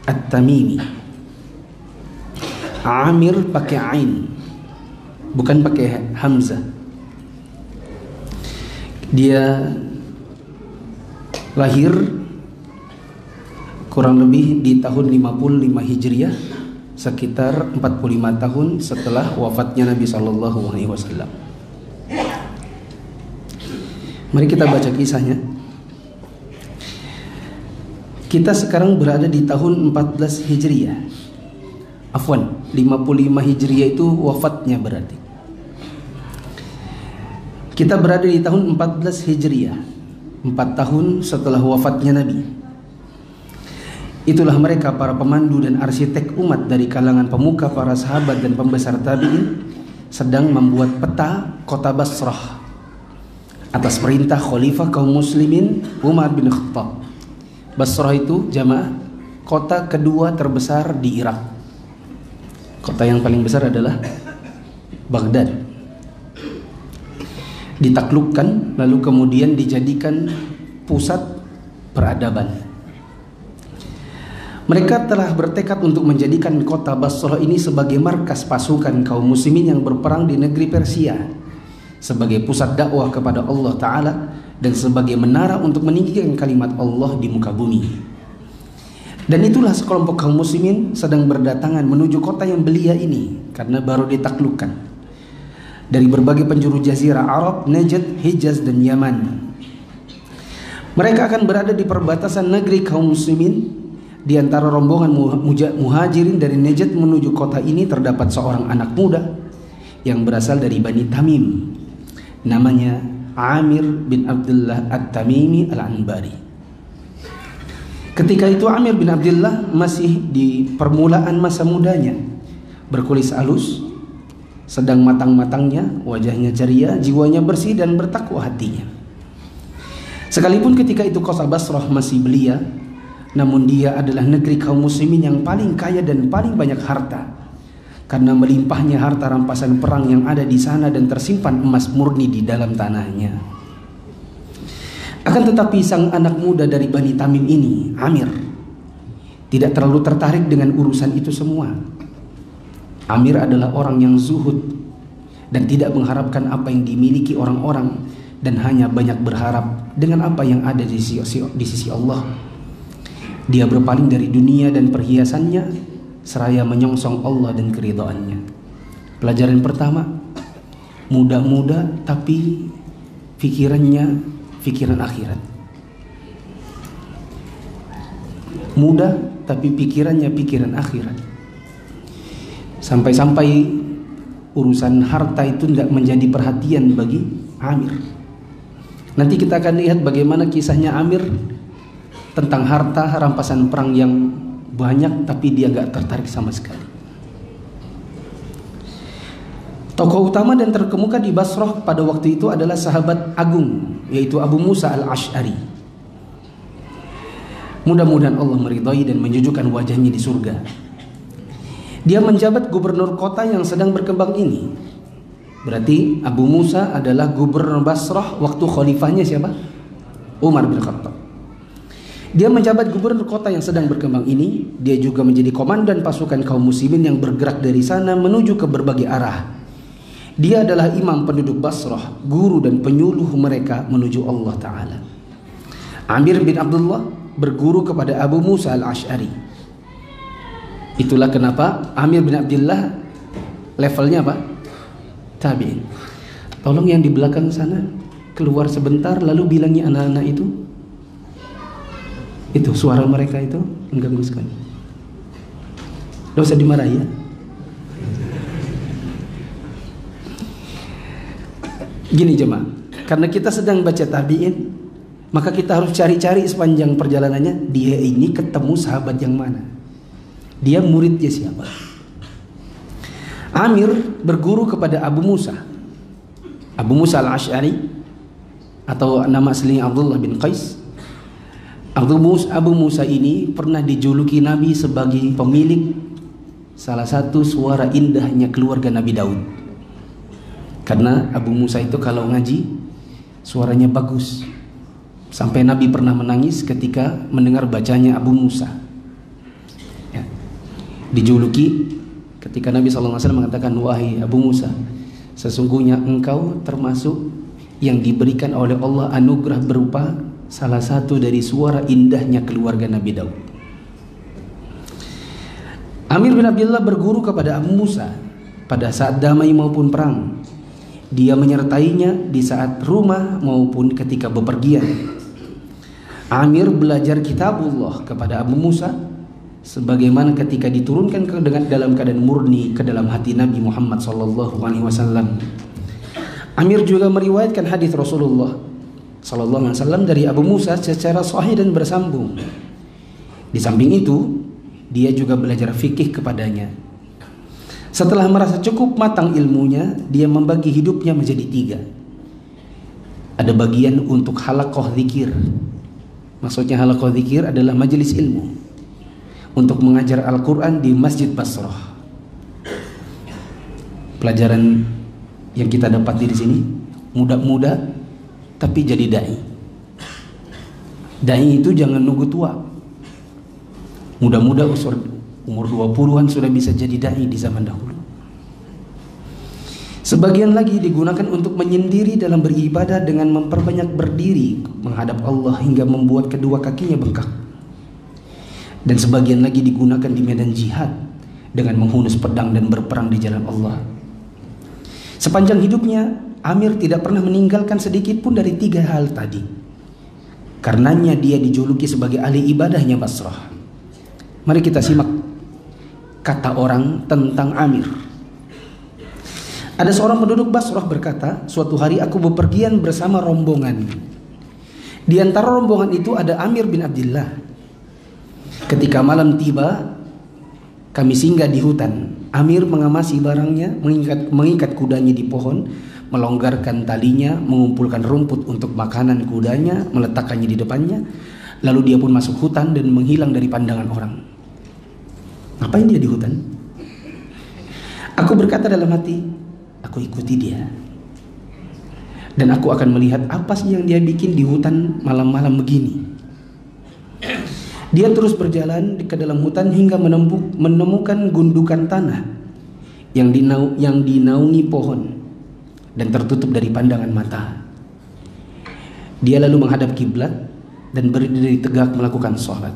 At-Tamimi. Amir pakai ain, bukan pakai hamzah. Dia lahir kurang lebih di tahun 55 Hijriah, sekitar 45 tahun setelah wafatnya Nabi SAW. Mari kita baca kisahnya. Kita sekarang berada di tahun 14 Hijriah. Afwan, 55 Hijriah itu wafatnya berarti. Kita berada di tahun 14 Hijriah, 4 tahun setelah wafatnya Nabi. Itulah mereka para pemandu dan arsitek umat dari kalangan pemuka, para sahabat dan pembesar tabi'in sedang membuat peta kota Basrah atas perintah Khalifah kaum muslimin Umar bin Khattab. Basrah itu jamaah kota kedua terbesar di Irak. Kota yang paling besar adalah Baghdad. Ditaklukkan lalu kemudian dijadikan pusat peradaban. Mereka telah bertekad untuk menjadikan kota Basrah ini sebagai markas pasukan kaum muslimin yang berperang di negeri Persia, sebagai pusat dakwah kepada Allah Ta'ala dan sebagai menara untuk meninggikan kalimat Allah di muka bumi. Dan itulah sekelompok kaum muslimin sedang berdatangan menuju kota yang belia ini karena baru ditaklukkan dari berbagai penjuru jazirah Arab, Najd, Hijaz dan Yaman. Mereka akan berada di perbatasan negeri kaum muslimin. Di antara rombongan muhajirin dari Najd menuju kota ini terdapat seorang anak muda yang berasal dari Bani Tamim, namanya Amir bin Abdullah At-Tamimi Al-Anbari. Ketika itu Amir bin Abdullah masih di permulaan masa mudanya, berkulis halus, sedang matang-matangnya, wajahnya ceria, jiwanya bersih dan bertakwa hatinya. Sekalipun ketika itu kota Basrah masih belia, namun dia adalah negeri kaum muslimin yang paling kaya dan paling banyak harta, karena melimpahnya harta rampasan perang yang ada di sana dan tersimpan emas murni di dalam tanahnya. Akan tetapi sang anak muda dari Bani Tamim ini, Amir, tidak terlalu tertarik dengan urusan itu semua. Amir adalah orang yang zuhud dan tidak mengharapkan apa yang dimiliki orang-orang, dan hanya banyak berharap dengan apa yang ada di sisi Allah. Dia berpaling dari dunia dan perhiasannya seraya menyongsong Allah dan keridhaannya. Pelajaran pertama, muda-muda tapi pikirannya pikiran akhirat. Muda tapi pikirannya pikiran akhirat. Sampai-sampai urusan harta itu tidak menjadi perhatian bagi Amir. Nanti kita akan lihat bagaimana kisahnya Amir tentang harta rampasan perang yang banyak tapi dia nggak tertarik sama sekali. Tokoh utama dan terkemuka di Basrah pada waktu itu adalah sahabat agung, yaitu Abu Musa Al-Ash'ari. Mudah-mudahan Allah meridhai dan menjunjukkan wajahnya di surga. Dia menjabat gubernur kota yang sedang berkembang ini. Berarti Abu Musa adalah gubernur Basrah waktu khalifahnya siapa? Umar bin Khattab. Dia menjabat gubernur kota yang sedang berkembang ini. Dia juga menjadi komandan pasukan kaum muslimin yang bergerak dari sana menuju ke berbagai arah. Dia adalah imam penduduk Basrah, guru dan penyuluh mereka menuju Allah Ta'ala. Amir bin Abdullah berguru kepada Abu Musa Al-Ash'ari. Itulah kenapa Amir bin Abdullah levelnya apa? Tabi'in. Tolong yang di belakang sana keluar sebentar, lalu bilangi anak-anak itu suara mereka itu mengganggu sekali. Tidak usah dimarahi ya. Gini jemaah, karena kita sedang baca tabi'in, maka kita harus cari-cari sepanjang perjalanannya dia ini ketemu sahabat yang mana, dia muridnya siapa. Amir berguru kepada Abu Musa Al-Ash'ari, atau nama aslinya Abdullah bin Qais. Abu Musa ini pernah dijuluki Nabi sebagai pemilik salah satu suara indahnya keluarga Nabi Daud. Karena Abu Musa itu kalau ngaji suaranya bagus, sampai Nabi pernah menangis ketika mendengar bacanya Abu Musa. dijuluki ketika Nabi SAW mengatakan, wahai Abu Musa, sesungguhnya engkau termasuk yang diberikan oleh Allah anugerah berupa salah satu dari suara indahnya keluarga Nabi Daud. Amir bin Abdullah berguru kepada Abu Musa pada saat damai maupun perang. Dia menyertainya di saat rumah maupun ketika bepergian. Amir belajar kitabullah kepada Abu Musa sebagaimana ketika diturunkan dalam keadaan murni ke dalam hati Nabi Muhammad SAW. Amir juga meriwayatkan hadis Rasulullah SAW dari Abu Musa secara sahih dan bersambung. Di samping itu, dia juga belajar fikih kepadanya. Setelah merasa cukup matang ilmunya, dia membagi hidupnya menjadi 3. Ada bagian untuk halaqah zikir. Maksudnya halaqah zikir adalah majelis ilmu untuk mengajar Al-Quran di Masjid Basrah. Pelajaran yang kita dapat di sini, muda-muda tapi jadi dai. Dai itu jangan nunggu tua. Muda-muda umur 20-an sudah bisa jadi dai di zaman dahulu. Sebagian lagi digunakan untuk menyendiri dalam beribadah dengan memperbanyak berdiri menghadap Allah hingga membuat kedua kakinya bengkak. Dan sebagian lagi digunakan di medan jihad dengan menghunus pedang dan berperang di jalan Allah. Sepanjang hidupnya, Amir tidak pernah meninggalkan sedikit pun dari 3 hal tadi. Karenanya dia dijuluki sebagai ahli ibadahnya Basrah. Mari kita simak kata orang tentang Amir. Ada seorang penduduk Basrah berkata, suatu hari aku bepergian bersama rombongan. Di antara rombongan itu ada Amir bin Abdullah. Ketika malam tiba, kami singgah di hutan. Amir mengamasi barangnya, mengikat kudanya di pohon, melonggarkan talinya, mengumpulkan rumput untuk makanan kudanya, meletakkannya di depannya. Lalu dia pun masuk hutan dan menghilang dari pandangan orang. Ngapain dia di hutan? Aku berkata dalam hati, aku ikuti dia. Dan aku akan melihat apa sih yang dia bikin di hutan malam-malam begini. Dia terus berjalan ke dalam hutan hingga menemukan gundukan tanah yang dinaungi pohon dan tertutup dari pandangan mata. Dia lalu menghadap kiblat dan berdiri tegak melakukan sholat.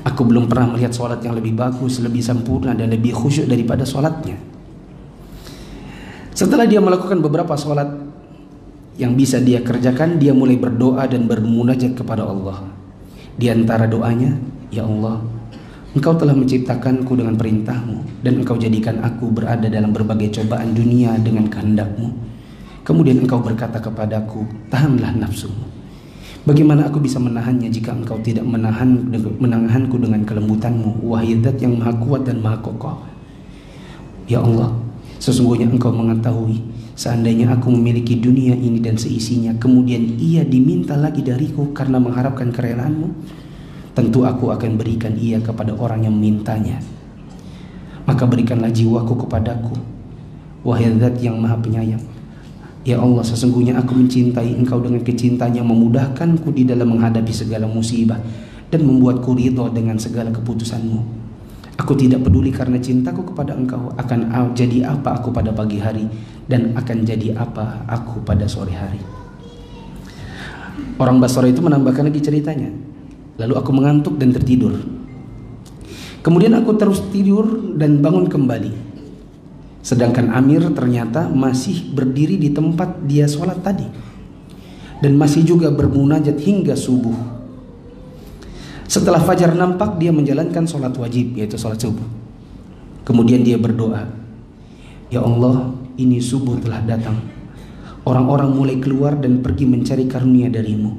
Aku belum pernah melihat sholat yang lebih bagus, lebih sempurna dan lebih khusyuk daripada sholatnya. Setelah dia melakukan beberapa sholat yang bisa dia kerjakan, dia mulai berdoa dan bermunajat kepada Allah. Di antara doanya, ya Allah, Engkau telah menciptakanku dengan perintahmu dan Engkau jadikan aku berada dalam berbagai cobaan dunia dengan kehendakmu. Kemudian Engkau berkata kepadaku, tahanlah nafsumu. Bagaimana aku bisa menahannya jika Engkau tidak menahanku dengan kelembutanmu, wahai Zat yang maha kuat dan maha kokoh. Ya Allah, sesungguhnya Engkau mengetahui, seandainya aku memiliki dunia ini dan seisinya, kemudian ia diminta lagi dariku karena mengharapkan kerelaan-Mu, tentu aku akan berikan ia kepada orang yang memintanya. Maka berikanlah jiwaku kepadaku, wahai Zat yang maha penyayang. Ya Allah, sesungguhnya aku mencintai Engkau dengan kecintaan yang memudahkanku di dalam menghadapi segala musibah dan membuatku ridho dengan segala keputusan-Mu. Aku tidak peduli karena cintaku kepada Engkau akan jadi apa aku pada pagi hari dan akan jadi apa aku pada sore hari. Orang Basra itu menambahkan lagi ceritanya. Lalu aku mengantuk dan tertidur. Kemudian aku terus tidur dan bangun kembali. Sedangkan Amir ternyata masih berdiri di tempat dia sholat tadi dan masih juga bermunajat hingga subuh. Setelah fajar nampak, dia menjalankan sholat wajib, yaitu sholat subuh. Kemudian dia berdoa, ya Allah, ini subuh telah datang. Orang-orang mulai keluar dan pergi mencari karunia darimu.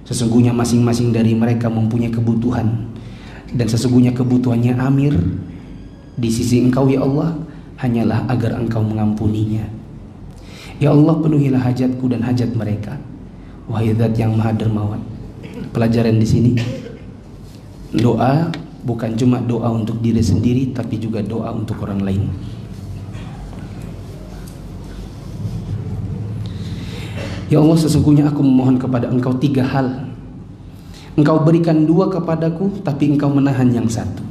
Sesungguhnya masing-masing dari mereka mempunyai kebutuhan, dan sesungguhnya kebutuhannya Amir di sisi Engkau ya Allah hanyalah agar Engkau mengampuninya. Ya Allah, penuhilah hajatku dan hajat mereka, wahai Zat yang maha dermawan. Pelajaran di sini, doa bukan cuma doa untuk diri sendiri, tapi juga doa untuk orang lain. Ya Allah, sesungguhnya aku memohon kepada Engkau 3 hal. Engkau berikan 2 kepadaku, tapi Engkau menahan yang 1.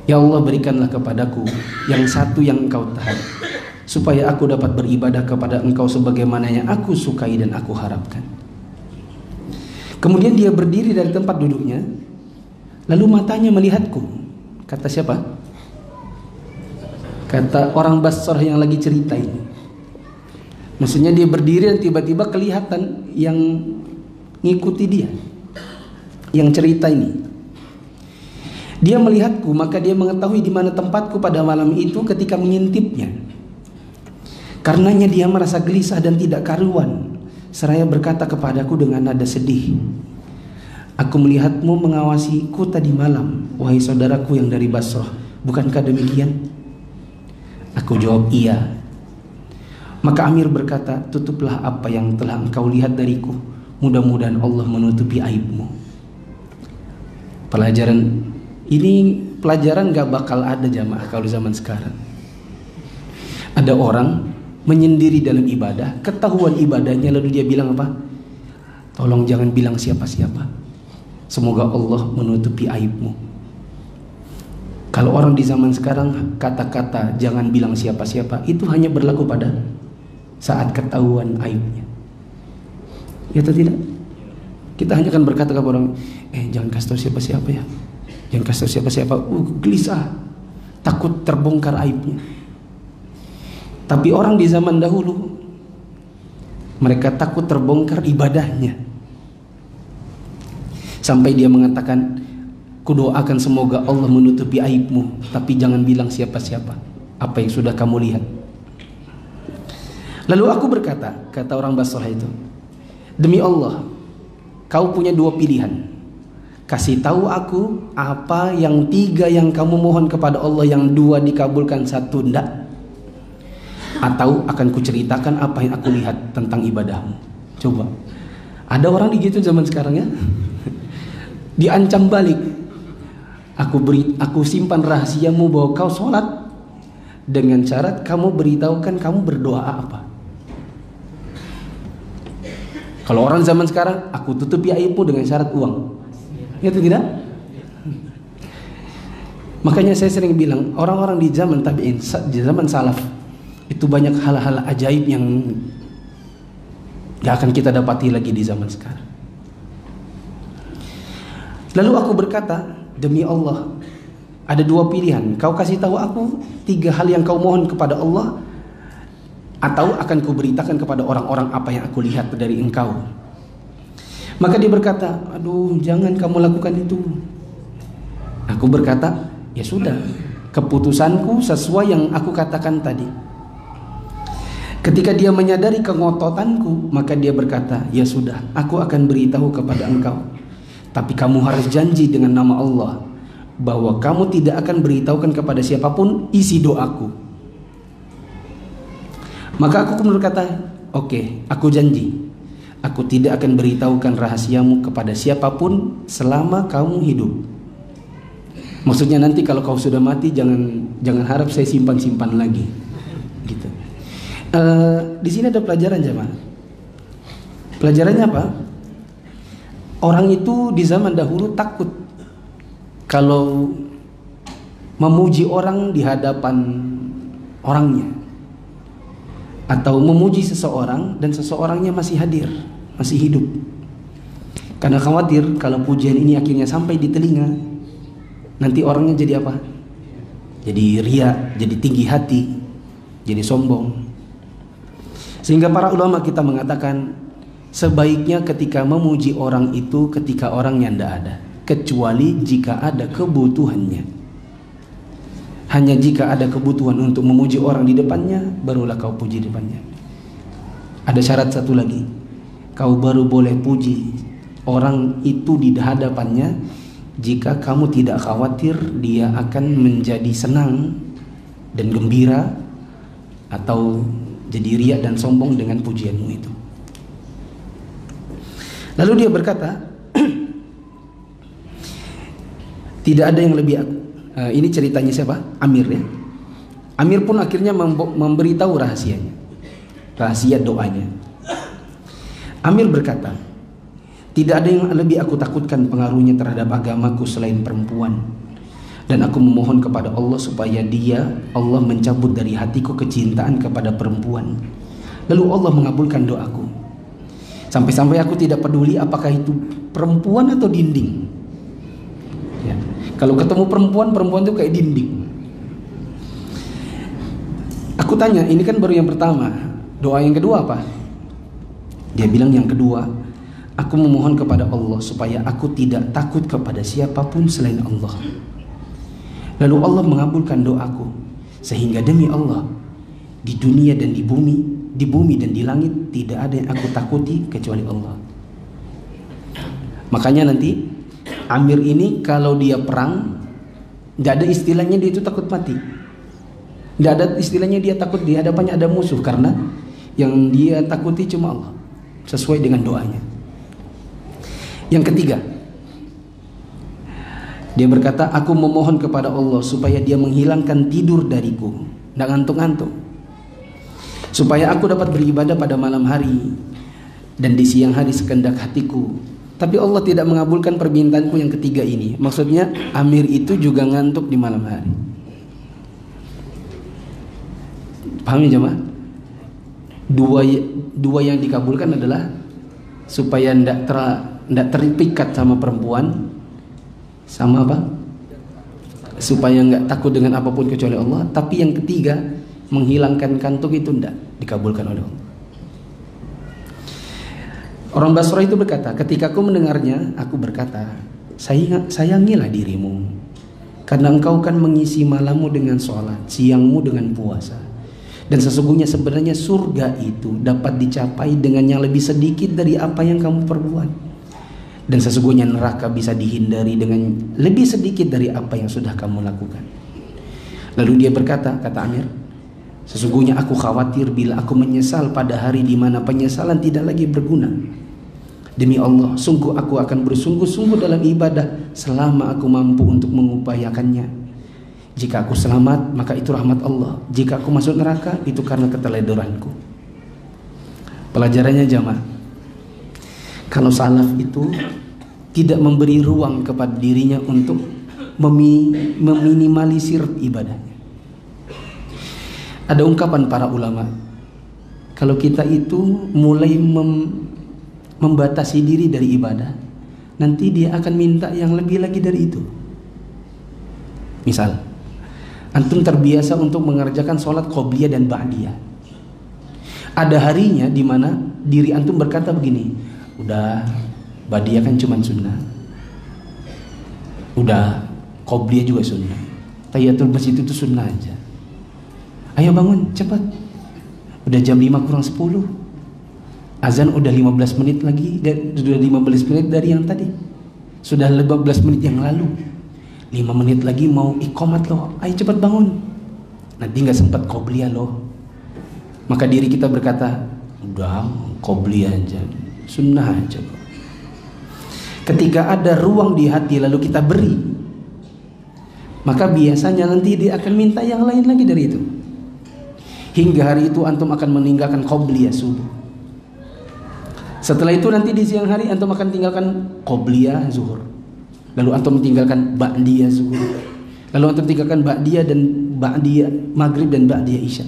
Ya Allah, berikanlah kepadaku yang satu yang Engkau tahan, supaya aku dapat beribadah kepada Engkau sebagaimana yang aku sukai dan aku harapkan. Kemudian dia berdiri dari tempat duduknya, lalu matanya melihatku. Kata siapa? Kata orang Basrah yang lagi cerita ini. Maksudnya dia berdiri dan tiba-tiba kelihatan yang ngikuti dia, yang cerita ini. Dia melihatku, maka dia mengetahui di mana tempatku pada malam itu ketika mengintipnya. Karenanya dia merasa gelisah dan tidak karuan, seraya berkata kepadaku dengan nada sedih, "Aku melihatmu mengawasiku tadi malam, wahai saudaraku yang dari Basrah. Bukankah demikian?" Aku jawab, "Iya." Maka Amir berkata, "Tutuplah apa yang telah engkau lihat dariku. Mudah-mudahan Allah menutupi aibmu." Pelajaran gak bakal ada jamaah kalau zaman sekarang. Ada orang menyendiri dalam ibadah, ketahuan ibadahnya, lalu dia bilang apa? "Tolong jangan bilang siapa-siapa. Semoga Allah menutupi aibmu." Kalau orang di zaman sekarang, kata-kata jangan bilang siapa-siapa itu hanya berlaku pada saat ketahuan aibnya. Ya atau tidak? Kita hanya akan berkata kepada orang, jangan kasih tahu siapa-siapa ya. Jangan kasih tahu siapa-siapa. Gelisah, takut terbongkar aibnya. Tapi orang di zaman dahulu, mereka takut terbongkar ibadahnya. Sampai dia mengatakan, "Kudoakan semoga Allah menutupi aibmu, tapi jangan bilang siapa-siapa apa yang sudah kamu lihat." Lalu aku berkata, kata orang Basrah itu, "Demi Allah, kau punya dua pilihan. Kasih tahu aku apa yang tiga yang kamu mohon kepada Allah, yang dua dikabulkan, satu enggak. Atau akan kuceritakan apa yang aku lihat tentang ibadahmu." Coba, ada orang begitu zaman sekarang ya. Diancam balik. Aku simpan rahasiamu bahwa kau sholat dengan syarat kamu beritahukan kamu berdoa apa. Kalau orang zaman sekarang, aku tutupi aibmu dengan syarat uang. Itu tidak? Makanya saya sering bilang, orang-orang di zaman tabi'in, di zaman salaf, itu banyak hal-hal ajaib yang gak akan kita dapati lagi di zaman sekarang. Lalu aku berkata, "Demi Allah, ada dua pilihan. Kau kasih tahu aku tiga hal yang kau mohon kepada Allah, atau akan kuberitakan kepada orang-orang apa yang aku lihat dari engkau." Maka dia berkata, "Aduh, jangan kamu lakukan itu." Aku berkata, "Ya sudah, keputusanku sesuai yang aku katakan tadi." Ketika dia menyadari kengototanku, maka dia berkata, "Ya sudah, aku akan beritahu kepada engkau. Tapi kamu harus janji dengan nama Allah bahwa kamu tidak akan beritahukan kepada siapapun isi doaku." Maka aku berkata, "Oke, aku janji. Aku tidak akan beritahukan rahasiamu kepada siapapun selama kamu hidup." Maksudnya nanti kalau kau sudah mati, jangan harap saya simpan-simpan lagi. Gitu. Di sini ada pelajaran jemaah. Pelajarannya apa? Orang itu di zaman dahulu takut kalau memuji orang di hadapan orangnya, atau memuji seseorang dan seseorangnya masih hadir, masih hidup. Karena khawatir kalau pujian ini akhirnya sampai di telinga, nanti orangnya jadi apa? Jadi ria, jadi tinggi hati, jadi sombong. Sehingga para ulama kita mengatakan, sebaiknya ketika memuji orang itu ketika orangnya tidak ada, kecuali jika ada kebutuhannya. Hanya jika ada kebutuhan untuk memuji orang di depannya, barulah kau puji depannya. Ada syarat satu lagi, kau baru boleh puji orang itu di hadapannya jika kamu tidak khawatir dia akan menjadi senang dan gembira atau jadi riak dan sombong dengan pujianmu itu. Lalu dia berkata, tidak ada yang lebih ini ceritanya siapa? Amir ya. Amir pun akhirnya memberitahu rahasianya, rahasia doanya. Amir berkata, tidak ada yang lebih aku takutkan pengaruhnya terhadap agamaku selain perempuan. Dan aku memohon kepada Allah supaya Allah mencabut dari hatiku kecintaan kepada perempuan. Lalu Allah mengabulkan doaku. Sampai-sampai aku tidak peduli apakah itu perempuan atau dinding. Ya. Kalau ketemu perempuan itu kayak dinding. Aku tanya, ini kan baru yang pertama. Doa yang kedua apa? Dia bilang yang kedua, aku memohon kepada Allah supaya aku tidak takut kepada siapapun selain Allah. Lalu Allah mengabulkan doaku, sehingga demi Allah, di dunia dan di bumi dan di langit tidak ada yang aku takuti kecuali Allah. Makanya nanti Amir ini kalau dia perang, tidak ada istilahnya dia itu takut mati. Tidak ada istilahnya dia takut di hadapannya ada musuh, karena yang dia takuti cuma Allah, sesuai dengan doanya. Yang ketiga, dia berkata, aku memohon kepada Allah supaya dia menghilangkan tidur dariku, tidak ngantuk-ngantuk, supaya aku dapat beribadah pada malam hari dan di siang hari sekendak hatiku. Tapi Allah tidak mengabulkan permintaanku yang ketiga ini. Maksudnya Amir itu juga ngantuk di malam hari. Paham ya jemaah? Dua yang dikabulkan adalah supaya tidak terikat sama perempuan, sama apa? Supaya nggak takut dengan apapun kecuali Allah. Tapi yang ketiga, menghilangkan kantuk itu tidak dikabulkan oleh Allah. Orang Basrah itu berkata, ketika aku mendengarnya, aku berkata, sayangilah dirimu, karena engkau kan mengisi malammu dengan sholat, siangmu dengan puasa. Dan sesungguhnya sebenarnya surga itu dapat dicapai dengan yang lebih sedikit dari apa yang kamu perbuat. Dan sesungguhnya neraka bisa dihindari dengan lebih sedikit dari apa yang sudah kamu lakukan. Lalu dia berkata, kata Amir, sesungguhnya aku khawatir bila aku menyesal pada hari di mana penyesalan tidak lagi berguna. Demi Allah, sungguh aku akan bersungguh-sungguh dalam ibadah selama aku mampu untuk mengupayakannya. Jika aku selamat, maka itu rahmat Allah. Jika aku masuk neraka, itu karena keteledoranku. Pelajarannya jamaah, kalau salaf itu tidak memberi ruang kepada dirinya untuk meminimalisir ibadahnya. Ada ungkapan para ulama, kalau kita itu mulai membatasi diri dari ibadah, nanti dia akan minta yang lebih lagi dari itu. Misal, antum terbiasa untuk mengerjakan sholat qobliyah dan ba'diyah. Ada harinya di mana diri antum berkata begini, udah ba'diyah kan cuma sunnah, udah qobliyah juga sunnah, tahiyatul masjid itu sunnah aja. Ayo bangun cepat, udah jam 5 kurang 10, azan udah 15 menit lagi, sudah 15 menit dari yang tadi, sudah 15 menit yang lalu, 5 menit lagi mau iqamat loh, ayo cepat bangun, nanti nggak sempat qobliyah loh. Maka diri kita berkata, udah qobliyah aja, sunnah aja kok. Ketika ada ruang di hati lalu kita beri, maka biasanya nanti dia akan minta yang lain lagi dari itu. Hingga hari itu antum akan meninggalkan qobliyah subuh. Setelah itu nanti di siang hari antum akan tinggalkan qobliyah zuhur. Lalu antum tinggalkan ba'diyah zuhur. Lalu antum tinggalkan ba'diyah dan ba'diyah maghrib dan ba'diyah isya.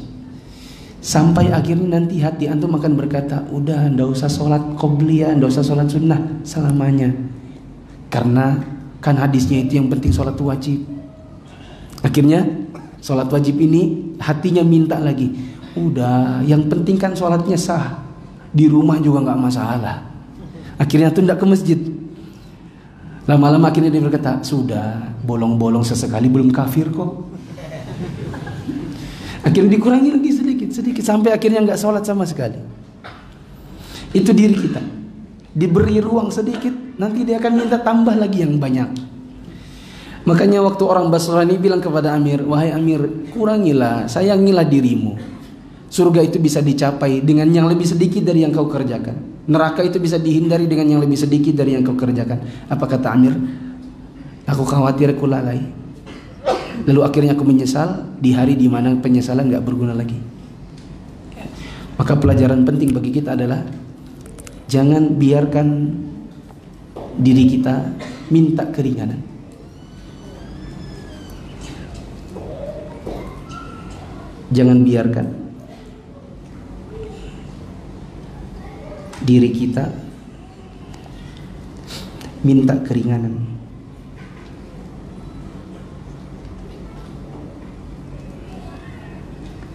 Sampai akhirnya nanti hati antum akan berkata, udah ndak usah sholat qobliyah, ndak usah sholat sunnah selamanya, karena kan hadisnya itu yang penting sholat wajib. Akhirnya sholat wajib ini hatinya minta lagi, udah yang penting kan sholatnya sah, di rumah juga nggak masalah. Akhirnya tuh ndak ke masjid. Lama-lama akhirnya dia berkata, sudah bolong-bolong sesekali belum kafir kok. Akhirnya dikurangi lagi sedikit sampai akhirnya nggak sholat sama sekali. Itu diri kita, diberi ruang sedikit, nanti dia akan minta tambah lagi yang banyak. Makanya waktu orang Basrah ini bilang kepada Amir, wahai Amir, kurangilah, sayangilah dirimu. Surga itu bisa dicapai dengan yang lebih sedikit dari yang kau kerjakan. Neraka itu bisa dihindari dengan yang lebih sedikit dari yang kau kerjakan. Apa kata Amir? Aku khawatir aku lalai. Lalu akhirnya aku menyesal di hari di mana penyesalan nggak berguna lagi. Maka pelajaran penting bagi kita adalah jangan biarkan diri kita minta keringanan. Jangan biarkan diri kita minta keringanan.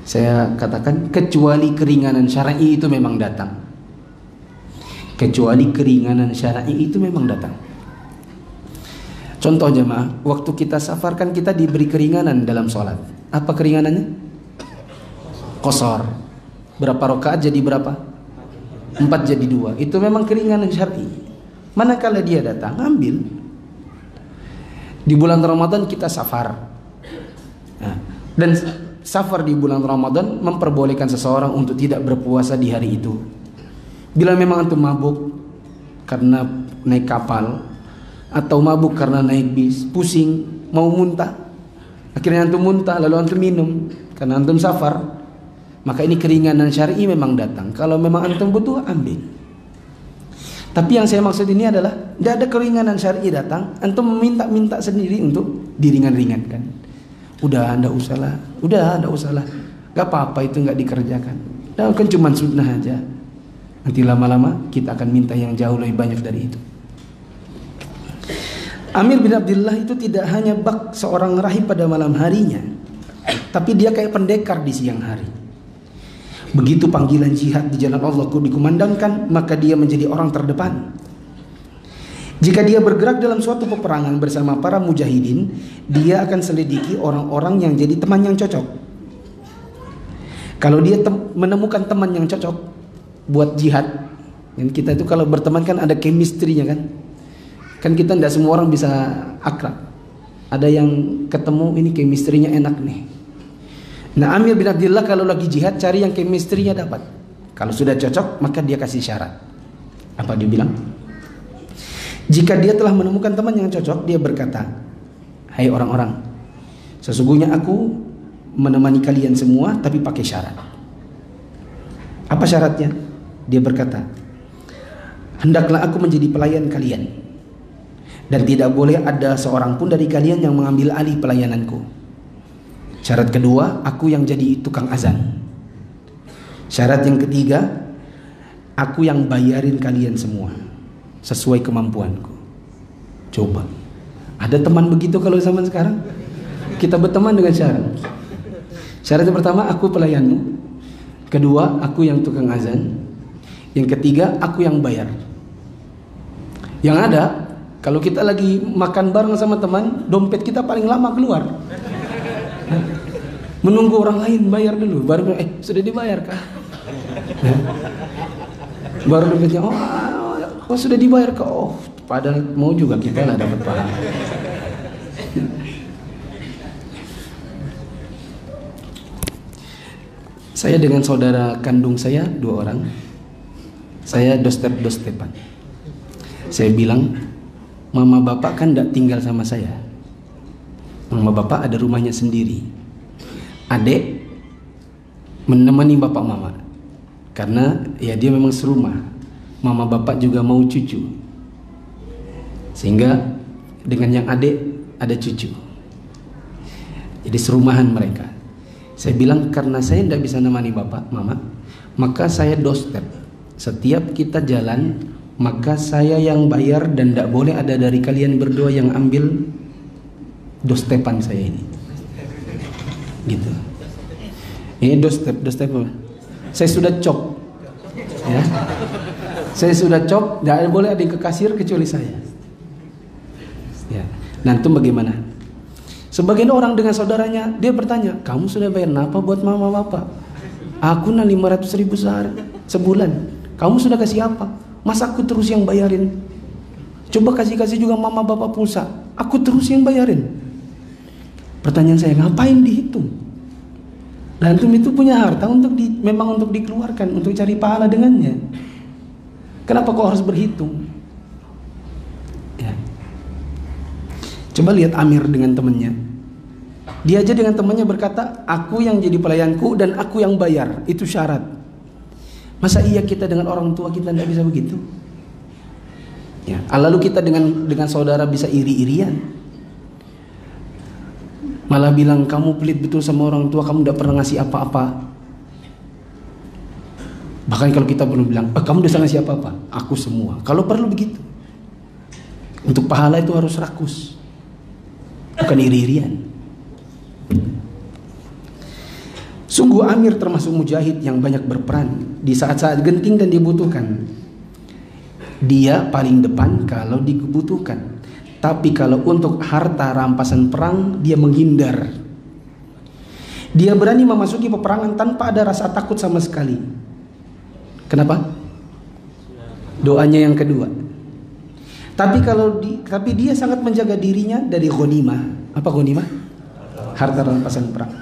Saya katakan, kecuali keringanan syar'i itu memang datang. Kecuali keringanan syar'i itu memang datang. Contoh jemaah, waktu kita safar kan kita diberi keringanan dalam sholat. Apa keringanannya? Qasar. Berapa rakaat jadi berapa? 4 jadi 2. Itu memang keringanan syar'i. Manakala dia datang, ambil. Di bulan Ramadan kita safar. Nah, dan safar di bulan Ramadan memperbolehkan seseorang untuk tidak berpuasa di hari itu. Bila memang antum mabuk karena naik kapal, atau mabuk karena naik bis, pusing, mau muntah, akhirnya antum muntah, lalu antum minum karena antum safar, maka ini keringanan syar'i memang datang. Kalau memang antum butuh, ambil. Tapi yang saya maksud ini adalah tidak ada keringanan syar'i datang, antum meminta-minta sendiri untuk diringan-ringankan. Udah, tidak usahlah. Udah, tidak usahlah. Gak apa-apa itu nggak dikerjakan. Nah, kan cuma sunnah aja. Nanti lama-lama kita akan minta yang jauh lebih banyak dari itu. Amir bin Abdullah itu tidak hanya bak seorang rahib pada malam harinya, tapi dia kayak pendekar di siang hari. Begitu panggilan jihad di jalan Allah dikumandangkan, maka dia menjadi orang terdepan. Jika dia bergerak dalam suatu peperangan bersama para mujahidin, dia akan selidiki orang-orang yang jadi teman yang cocok. Kalau dia menemukan teman yang cocok buat jihad, dan kita itu kalau berteman kan ada chemistry-nya kan. Kan kita tidak semua orang bisa akrab. Ada yang ketemu ini chemistry-nya enak nih. Nah, Amir bin Abdullah kalau lagi jihad cari yang chemistry-nya dapat. Kalau sudah cocok maka dia kasih syarat. Apa dia bilang? Jika dia telah menemukan teman yang cocok, dia berkata, "Hai orang-orang, sesungguhnya aku menemani kalian semua tapi pakai syarat." Apa syaratnya? Dia berkata, "Hendaklah aku menjadi pelayan kalian, dan tidak boleh ada seorang pun dari kalian yang mengambil alih pelayananku. Syarat kedua, aku yang jadi tukang azan. Syarat yang ketiga, aku yang bayarin kalian semua sesuai kemampuanku." Coba, ada teman begitu kalau zaman sekarang? Kita berteman dengan syarat. Syarat yang pertama, aku pelayanmu. Kedua, aku yang tukang azan. Yang ketiga, aku yang bayar. Yang ada, kalau kita lagi makan bareng sama teman, dompet kita paling lama keluar. Menunggu orang lain bayar dulu, baru sudah dibayar kah? Baru dompetnya, oh sudah dibayar kah? Oh, padahal mau juga kita lah dapat pahala. Saya dengan saudara kandung saya 2 orang. Saya dostepan. Saya bilang, mama bapak kan tidak tinggal sama saya. Mama bapak ada rumahnya sendiri. Adik menemani bapak mama, karena ya dia memang serumah. Mama bapak juga mau cucu, sehingga dengan yang adik ada cucu. Jadi serumahan mereka. Saya bilang, karena saya tidak bisa nemani bapak mama, maka saya dostep. Setiap kita jalan, maka saya yang bayar dan tidak boleh ada dari kalian berdua yang ambil dostepan saya ini. Gitu. Ini dostep. Saya sudah cop. Ya. Saya sudah cop, tidak boleh ada yang ke kasir kecuali saya. Ya. Nanti bagaimana? Sebagian orang dengan saudaranya, dia bertanya, "Kamu sudah bayar apa buat mama bapak?" "Aku 500.000 sehari sebulan." "Kamu sudah kasih apa?" "Masa aku terus yang bayarin?" "Coba kasih juga mama bapak pulsa." "Aku terus yang bayarin." Pertanyaan saya, ngapain dihitung? Dan antum itu punya harta memang untuk dikeluarkan, untuk cari pahala dengannya. Kenapa kau harus berhitung? Ya. Coba lihat Amir dengan temannya. Dia aja dengan temannya berkata, "Aku yang jadi pelayanku dan aku yang bayar." Itu syarat. Masa iya kita dengan orang tua kita tidak bisa begitu? Ya, lalu kita dengan saudara bisa iri-irian. Malah bilang kamu pelit betul sama orang tua, kamu tidak pernah ngasih apa-apa. Bahkan kalau kita belum bilang, kamu udah ngasih apa-apa, aku semua. Kalau perlu begitu. Untuk pahala itu harus rakus, bukan iri-irian. Sungguh Amir termasuk mujahid yang banyak berperan di saat-saat genting dan dibutuhkan. Dia paling depan kalau dibutuhkan. Tapi kalau untuk harta rampasan perang, dia menghindar. Dia berani memasuki peperangan tanpa ada rasa takut sama sekali. Kenapa? Doanya yang kedua. Tapi dia sangat menjaga dirinya dari ghanimah. Apa ghanimah? Harta rampasan perang.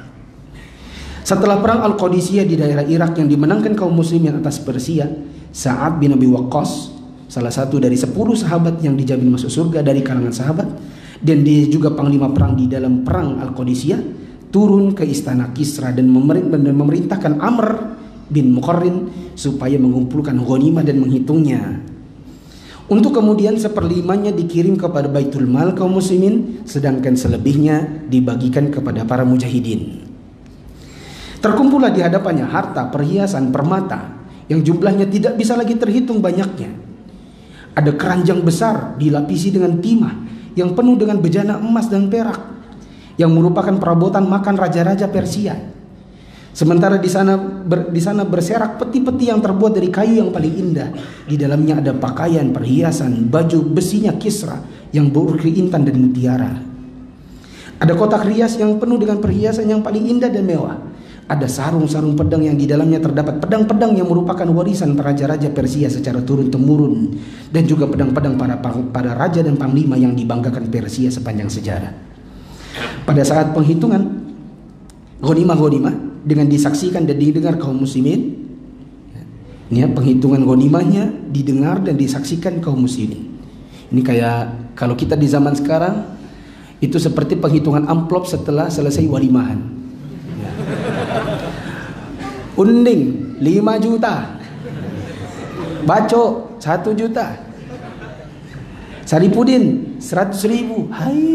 Setelah perang Al-Qadisiyah di daerah Irak yang dimenangkan kaum muslimin atas Persia, Sa'ad bin Abi Waqqas, salah satu dari 10 sahabat yang dijamin masuk surga dari kalangan sahabat, dan dia juga panglima perang di dalam perang Al-Qadisiyah, turun ke istana Kisra dan memerintahkan Amr bin Muqarrin supaya mengumpulkan ghanimah dan menghitungnya. Untuk kemudian 1/5-nya dikirim kepada Baitul Mal kaum muslimin, sedangkan selebihnya dibagikan kepada para mujahidin. Terkumpullah di hadapannya harta, perhiasan, permata yang jumlahnya tidak bisa lagi terhitung banyaknya. Ada keranjang besar dilapisi dengan timah yang penuh dengan bejana emas dan perak yang merupakan perabotan makan raja-raja Persia. Sementara di sana berserak peti-peti yang terbuat dari kayu yang paling indah. Di dalamnya ada pakaian, perhiasan, baju besinya Kisra yang berukir intan dan mutiara. Ada kotak rias yang penuh dengan perhiasan yang paling indah dan mewah. Ada sarung-sarung pedang yang di dalamnya terdapat pedang-pedang yang merupakan warisan para raja-raja Persia secara turun-temurun, dan juga pedang-pedang para raja dan panglima yang dibanggakan Persia sepanjang sejarah. Pada saat penghitungan ghanimah dengan disaksikan dan didengar kaum muslimin, ini penghitungan ghanimahnya didengar dan disaksikan kaum muslimin. Ini kayak kalau kita di zaman sekarang itu seperti penghitungan amplop setelah selesai walimahan. Unding 5 juta, bacok 1 juta, Saripudin 100.000. Hai,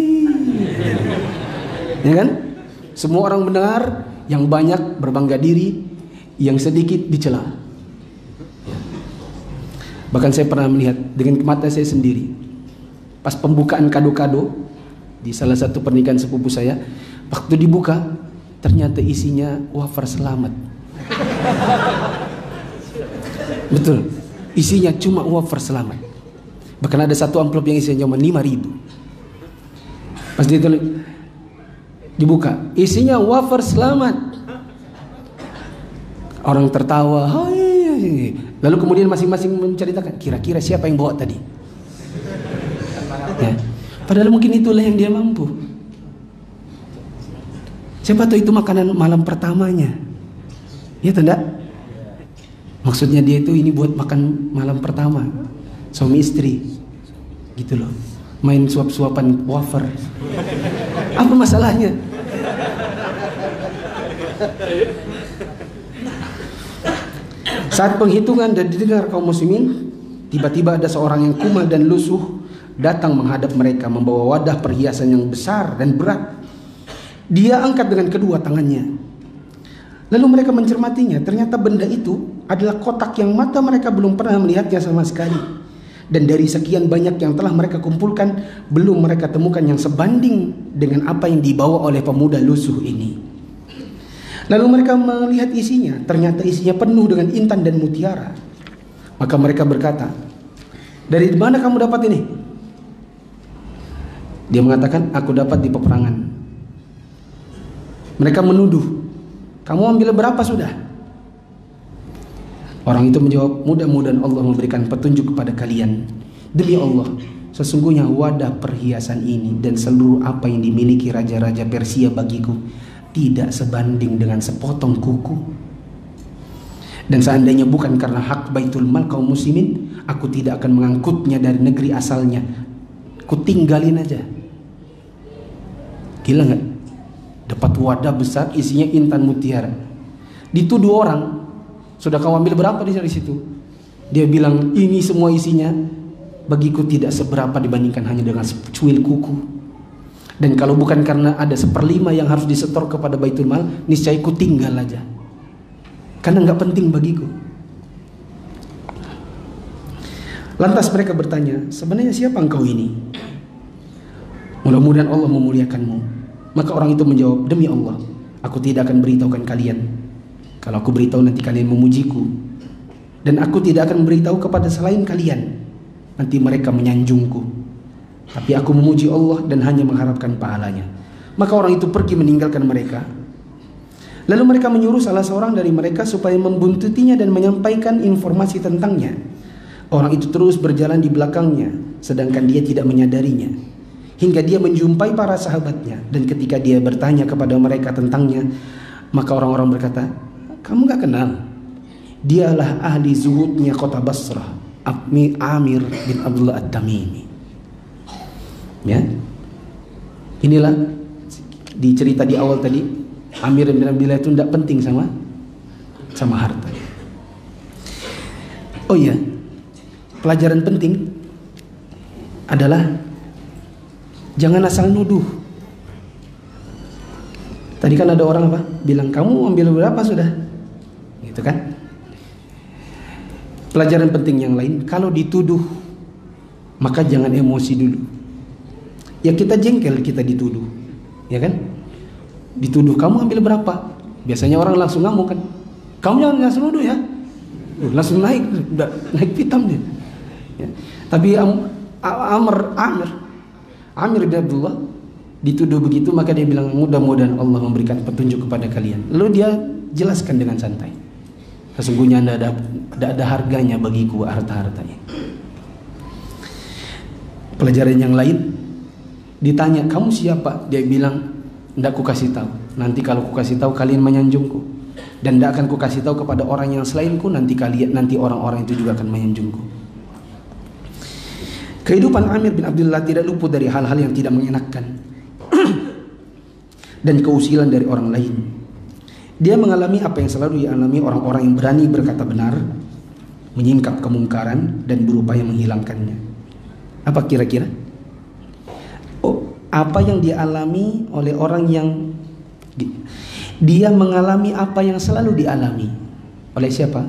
ya kan? Semua orang mendengar, yang banyak berbangga diri, yang sedikit dicela. Bahkan saya pernah melihat dengan mata saya sendiri, pas pembukaan kado-kado di salah satu pernikahan sepupu saya, waktu dibuka ternyata isinya wafer selamat. Betul, isinya cuma wafer selamat. Bahkan ada satu amplop yang isinya cuma 5.000. Pas dibuka, isinya wafer selamat. Orang tertawa. Hai. Lalu kemudian masing-masing menceritakan, kira-kira siapa yang bawa tadi? Ya. Padahal mungkin itulah yang dia mampu. Siapa tahu itu makanan malam pertamanya. Ya tidak? Maksudnya dia itu ini buat makan malam pertama suami istri, gitu loh. Main suap-suapan wafer. Apa masalahnya? Saat penghitungan dan didengar kaum muslimin, tiba-tiba ada seorang yang kumal dan lusuh datang menghadap mereka membawa wadah perhiasan yang besar dan berat. Dia angkat dengan kedua tangannya. Lalu mereka mencermatinya. Ternyata benda itu adalah kotak yang mata mereka belum pernah melihatnya sama sekali. Dan dari sekian banyak yang telah mereka kumpulkan, belum mereka temukan yang sebanding dengan apa yang dibawa oleh pemuda lusuh ini. Lalu mereka melihat isinya. Ternyata isinya penuh dengan intan dan mutiara. Maka mereka berkata, dari mana kamu dapat ini? Dia mengatakan, aku dapat di peperangan. Mereka menuduh, kamu ambil berapa sudah? Orang itu menjawab, mudah-mudahan Allah memberikan petunjuk kepada kalian. Demi Allah, sesungguhnya wadah perhiasan ini dan seluruh apa yang dimiliki raja-raja Persia bagiku tidak sebanding dengan sepotong kuku. Dan seandainya bukan karena hak Baitul Mal kaum muslimin, aku tidak akan mengangkutnya dari negeri asalnya. Ku tinggalin aja. Gila nggak? Dapat wadah besar isinya intan mutiara. Dituduh orang, sudah kau ambil berapa dari situ? Dia bilang, ini semua isinya bagiku tidak seberapa dibandingkan hanya dengan secuil kuku. Dan kalau bukan karena ada 1/5 yang harus disetor kepada Baitul Mal, niscaya ku tinggal aja. Karena nggak penting bagiku. Lantas mereka bertanya, sebenarnya siapa engkau ini? Mudah-mudahan Allah memuliakanmu. Maka orang itu menjawab, demi Allah, aku tidak akan beritahukan kalian. Kalau aku beritahu nanti kalian memujiku. Dan aku tidak akan beritahu kepada selain kalian. Nanti mereka menyanjungku. Tapi aku memuji Allah dan hanya mengharapkan pahalanya. Maka orang itu pergi meninggalkan mereka. Lalu mereka menyuruh salah seorang dari mereka supaya membuntutinya dan menyampaikan informasi tentangnya. Orang itu terus berjalan di belakangnya, sedangkan dia tidak menyadarinya. Hingga dia menjumpai para sahabatnya. Dan ketika dia bertanya kepada mereka tentangnya, maka orang-orang berkata, kamu gak kenal? Dialah ahli zuhudnya kota Basrah, Amir bin Abdullah At-Tamimi. Ya, inilah di cerita di awal tadi, Amir bin Abdullah itu tidak penting sama harta. Oh iya, pelajaran penting adalah jangan asal nuduh. Tadi kan ada orang apa? Bilang kamu ambil berapa sudah? Gitu kan? Pelajaran penting yang lain, kalau dituduh maka jangan emosi dulu. Ya kita jengkel, kita dituduh, ya kan? Dituduh kamu ambil berapa? Biasanya orang langsung ngamuk kan? Kamu jangan langsung nuduh ya, langsung naik pitam dia. Ya. Tapi Amir bin Abdullah dituduh begitu, maka dia bilang mudah-mudahan Allah memberikan petunjuk kepada kalian. Lalu dia jelaskan dengan santai, sesungguhnya tidak ada harganya bagiku harta-hartanya. Pelajaran yang lain, ditanya kamu siapa, dia bilang tidak ku kasih tahu. Nanti kalau ku kasih tahu kalian menyanjungku, dan tidak akan ku kasih tahu kepada orang yang selainku. Nanti orang-orang itu juga akan menyanjungku. Kehidupan Amir bin Abdullah tidak luput dari hal-hal yang tidak mengenakan dan keusilan dari orang lain. Dia mengalami apa yang selalu dialami orang-orang yang berani berkata benar, menyingkap kemungkaran dan berupaya menghilangkannya. Apa kira-kira? Apa yang dialami oleh orang yang dia mengalami apa yang selalu dialami oleh siapa?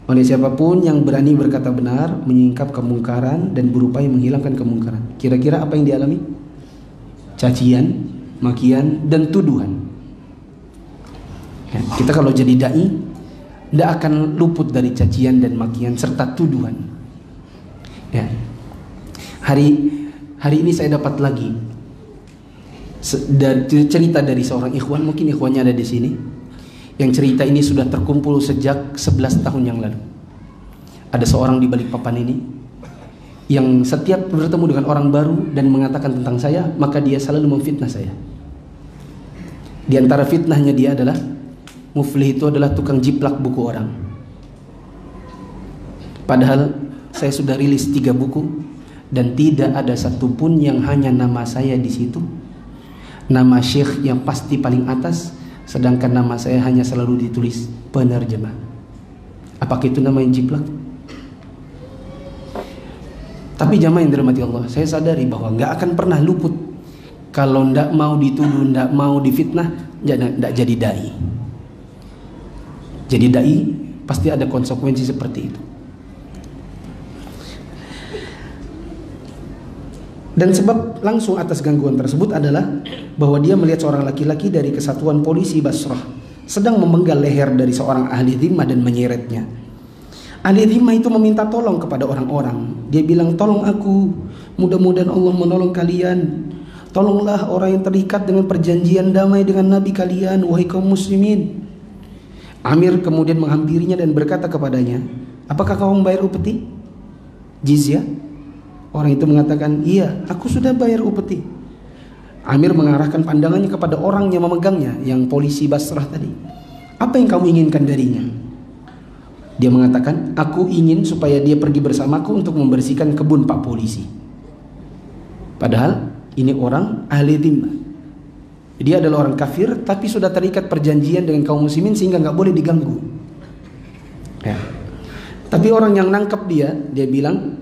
Oleh siapapun yang berani berkata benar, menyingkap kemungkaran dan berupaya menghilangkan kemungkaran. Kira-kira apa yang dialami? Cacian, makian dan tuduhan. Ya, kita kalau jadi dai tidak akan luput dari cacian dan makian serta tuduhan. Ya. Hari ini saya dapat lagi cerita dari seorang ikhwan, mungkin ikhwannya ada di sini, yang cerita ini sudah terkumpul sejak 11 tahun yang lalu. Ada seorang di Balikpapan ini yang setiap bertemu dengan orang baru dan mengatakan tentang saya, maka dia selalu memfitnah saya. Di antara fitnahnya dia adalah muflih itu adalah tukang jiplak buku orang. Padahal saya sudah rilis 3 buku dan tidak ada satupun yang hanya nama saya di situ. Nama syekh yang pasti paling atas, sedangkan nama saya hanya selalu ditulis penerjemah. Apakah itu nama yang jiplak? Tapi jamaah yang dirahmati Allah, saya sadari bahwa nggak akan pernah luput. Kalau ndak mau dituduh, ndak mau difitnah, ndak jadi dai. Jadi dai pasti ada konsekuensi seperti itu. Dan sebab langsung atas gangguan tersebut adalah bahwa dia melihat seorang laki-laki dari kesatuan polisi Basrah sedang memenggal leher dari seorang ahli dhimmah dan menyeretnya. Ahli dhimmah itu meminta tolong kepada orang-orang. Dia bilang, tolong aku, mudah-mudahan Allah menolong kalian. Tolonglah orang yang terikat dengan perjanjian damai dengan Nabi kalian, wahai kaum muslimin. Amir kemudian menghampirinya dan berkata kepadanya, apakah kau membayar upeti? Jizyah? Orang itu mengatakan, iya, aku sudah bayar upeti. Amir mengarahkan pandangannya kepada orang yang memegangnya, yang polisi Basrah tadi. Apa yang kamu inginkan darinya? Dia mengatakan, aku ingin supaya dia pergi bersamaku untuk membersihkan kebun Pak Polisi. Padahal ini orang ahli dhimmah. Dia adalah orang kafir, tapi sudah terikat perjanjian dengan kaum muslimin sehingga nggak boleh diganggu. Ya. Tapi orang yang nangkep dia bilang,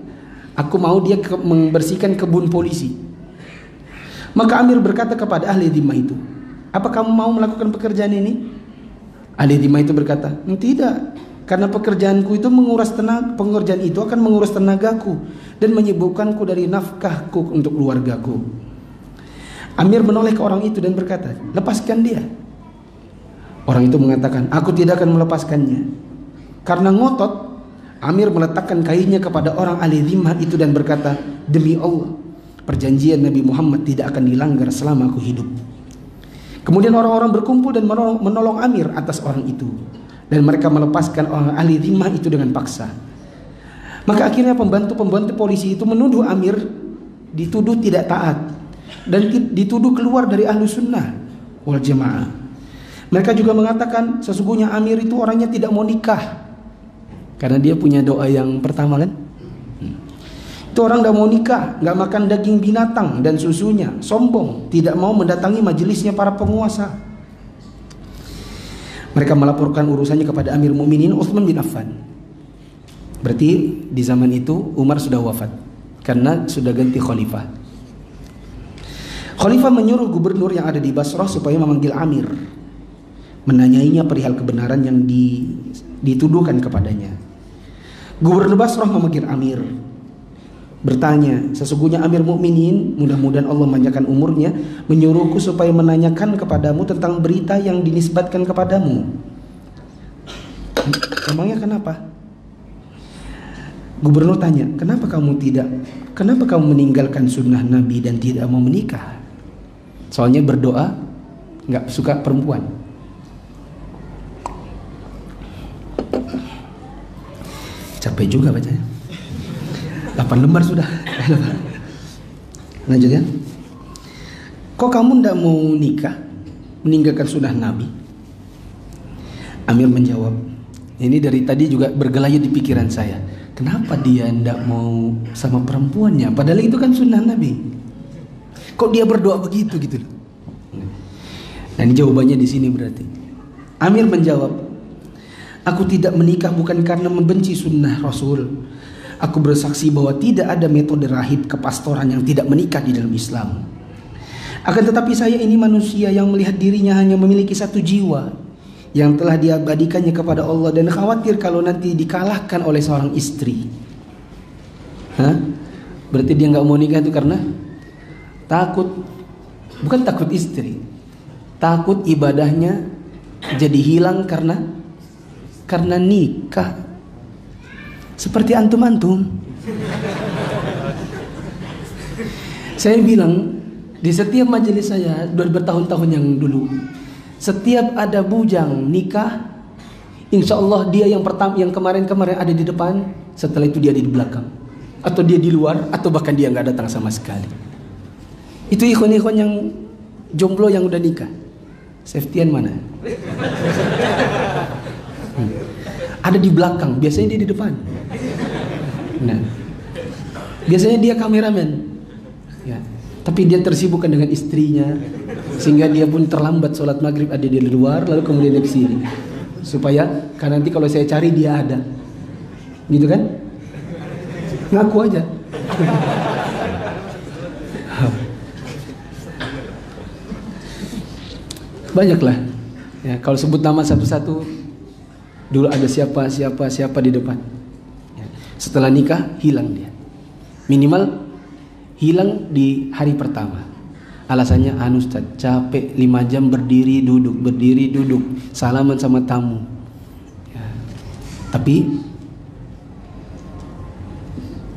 aku mau dia membersihkan kebun polisi. Maka Amir berkata kepada ahli dhimah itu, apa kamu mau melakukan pekerjaan ini? Ahli dhimah itu berkata, tidak, karena pekerjaanku itu pekerjaan itu akan menguras tenagaku dan menyibukkanku dari nafkahku untuk keluargaku. Amir menoleh ke orang itu dan berkata, lepaskan dia. Orang itu mengatakan, aku tidak akan melepaskannya. Karena ngotot, Amir meletakkan kainnya kepada orang ahli dhimah itu dan berkata, demi Allah, perjanjian Nabi Muhammad tidak akan dilanggar selama aku hidup. Kemudian orang-orang berkumpul dan menolong Amir atas orang itu, dan mereka melepaskan orang ahli dhimah itu dengan paksa. Maka akhirnya pembantu polisi itu menuduh Amir dituduh tidak taat dan dituduh keluar dari ahlu sunnah wal jamaah. Mereka juga mengatakan sesungguhnya Amir itu orangnya tidak mau nikah, karena dia punya doa yang pertama kan, itu orang tidak mau nikah, nggak makan daging binatang dan susunya, sombong, tidak mau mendatangi majelisnya para penguasa. Mereka melaporkan urusannya kepada Amir Mukminin Utsman bin Affan. Berarti di zaman itu Umar sudah wafat karena sudah ganti khalifah. Khalifah menyuruh gubernur yang ada di Basrah supaya memanggil Amir, menanyainya perihal kebenaran yang dituduhkan kepadanya. Gubernur Basrah memanggil Amir, bertanya, sesungguhnya Amir Mukminin, mudah-mudahan Allah memanjangkan umurnya, menyuruhku supaya menanyakan kepadamu tentang berita yang dinisbatkan kepadamu. Emangnya kenapa? Gubernur tanya, kenapa kamu meninggalkan sunnah Nabi dan tidak mau menikah? Soalnya berdoa nggak suka perempuan. Capek juga bacanya. 8 lembar sudah. Lanjut ya. Kok kamu tidak mau nikah, meninggalkan sunnah Nabi? Amir menjawab, ini dari tadi juga bergelayut di pikiran saya. Kenapa dia tidak mau sama perempuannya? Padahal itu kan sunnah Nabi. Kok dia berdoa begitu gitu loh? Nah, ini jawabannya di sini berarti. Amir menjawab, aku tidak menikah bukan karena membenci sunnah Rasul. Aku bersaksi bahwa tidak ada metode rahib kepastoran yang tidak menikah di dalam Islam. Akan tetapi saya ini manusia yang melihat dirinya hanya memiliki satu jiwa yang telah diabadikannya kepada Allah, dan khawatir kalau nanti dikalahkan oleh seorang istri. Berarti dia nggak mau nikah itu karena takut, bukan takut istri, takut ibadahnya jadi hilang karena nikah. Seperti antum-antum. Saya bilang di setiap majelis saya bertahun-tahun yang dulu, setiap ada bujang nikah, insya Allah dia yang kemarin ada di depan, setelah itu dia di belakang, atau dia di luar, atau bahkan dia nggak datang sama sekali. Itu ikhwan-ikhwan yang jomblo yang udah nikah, Seftian mana? Ada di belakang, biasanya dia di depan. Nah, biasanya dia kameramen, ya. Tapi dia tersibukkan dengan istrinya, sehingga dia pun terlambat sholat maghrib, ada di luar, lalu kemudian dia kesini, supaya kan nanti kalau saya cari dia ada, gitu kan? Ngaku aja. Banyaklah, ya, kalau sebut nama satu-satu, dulu ada siapa di depan. Ya. Setelah nikah hilang dia, minimal hilang di hari pertama. Alasannya Ustaz, capek 5 jam berdiri duduk, salaman sama tamu. Ya. Tapi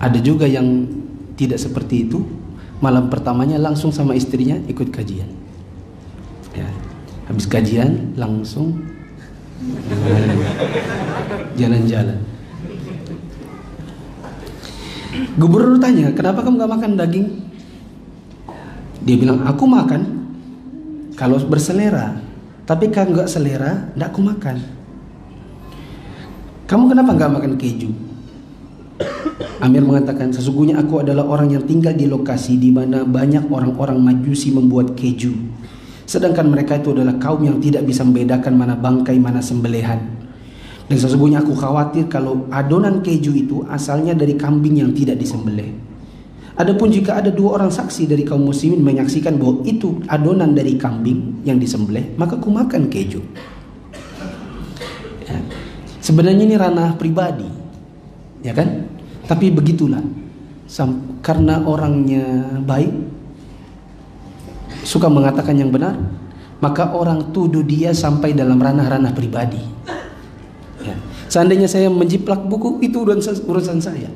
ada juga yang tidak seperti itu. Malam pertamanya langsung sama istrinya ikut kajian. Ya. Habis kajian langsung jalan-jalan. Gubernur tanya, kenapa kamu gak makan daging? Dia bilang, aku makan kalau berselera, tapi kalau gak selera, gak aku makan. Kamu kenapa gak makan keju? Amir mengatakan, sesungguhnya aku adalah orang yang tinggal di lokasi di mana banyak orang-orang Majusi membuat keju, sedangkan mereka itu adalah kaum yang tidak bisa membedakan mana bangkai mana sembelihan. Dan sesungguhnya aku khawatir kalau adonan keju itu asalnya dari kambing yang tidak disembelih. Adapun jika ada 2 orang saksi dari kaum muslimin menyaksikan bahwa itu adonan dari kambing yang disembelih, maka ku makan keju. Ya. Sebenarnya ini ranah pribadi, ya kan? Tapi begitulah, karena orangnya baik, suka mengatakan yang benar, maka orang tuduh dia sampai dalam ranah-ranah pribadi. Ya. Seandainya saya menjiplak buku, itu urusan saya.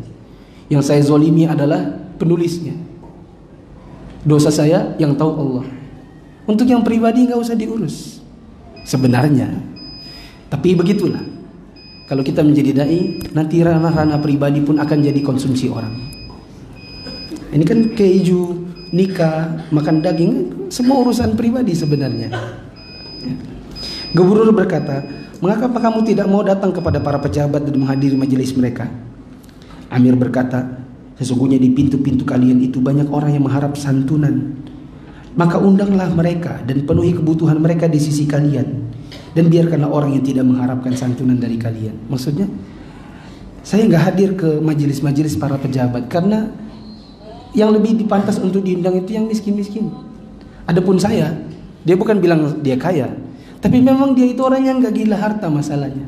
Yang saya zolimi adalah penulisnya. Dosa saya yang tahu Allah. Untuk yang pribadi nggak usah diurus sebenarnya. Tapi begitulah, kalau kita menjadi dai, nanti ranah-ranah pribadi pun akan jadi konsumsi orang. Ini kan keju, nikah, makan daging, semua urusan pribadi sebenarnya. Gubernur berkata, mengapa kamu tidak mau datang kepada para pejabat dan menghadiri majelis mereka? Amir berkata, sesungguhnya di pintu-pintu kalian itu banyak orang yang mengharap santunan. Maka undanglah mereka dan penuhi kebutuhan mereka di sisi kalian. Dan biarkanlah orang yang tidak mengharapkan santunan dari kalian. Maksudnya, saya nggak hadir ke majelis-majelis para pejabat karena yang lebih dipantas untuk diundang itu yang miskin-miskin. Adapun saya, dia bukan bilang dia kaya, tapi memang dia itu orang yang nggak gila harta masalahnya.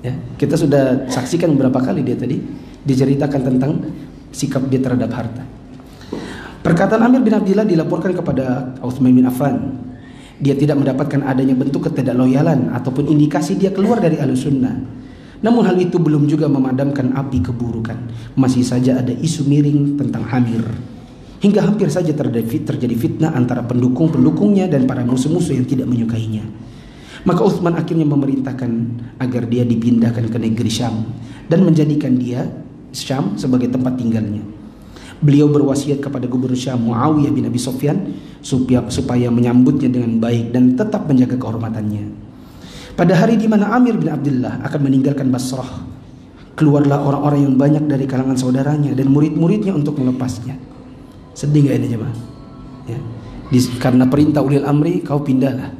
Ya, kita sudah saksikan beberapa kali dia tadi diceritakan tentang sikap dia terhadap harta. Perkataan Amir bin Abdillah dilaporkan kepada Utsman bin Affan. Dia tidak mendapatkan adanya bentuk ketidakloyalan ataupun indikasi dia keluar dari Ahlussunnah. Namun hal itu belum juga memadamkan api keburukan. Masih saja ada isu miring tentang Amir. Hingga hampir saja terjadi fitnah antara pendukung-pendukungnya dan para musuh-musuh yang tidak menyukainya. Maka Utsman akhirnya memerintahkan agar dia dipindahkan ke negeri Syam dan menjadikan dia Syam sebagai tempat tinggalnya. Beliau berwasiat kepada gubernur Syam Muawiyah bin Abi Sufyan supaya menyambutnya dengan baik dan tetap menjaga kehormatannya. Pada hari di mana Amir bin Abdullah akan meninggalkan Basrah, keluarlah orang-orang yang banyak dari kalangan saudaranya dan murid-muridnya untuk melepasnya. Sedih gak ini jemaah? Ya. Karena perintah ulil amri, kau pindahlah.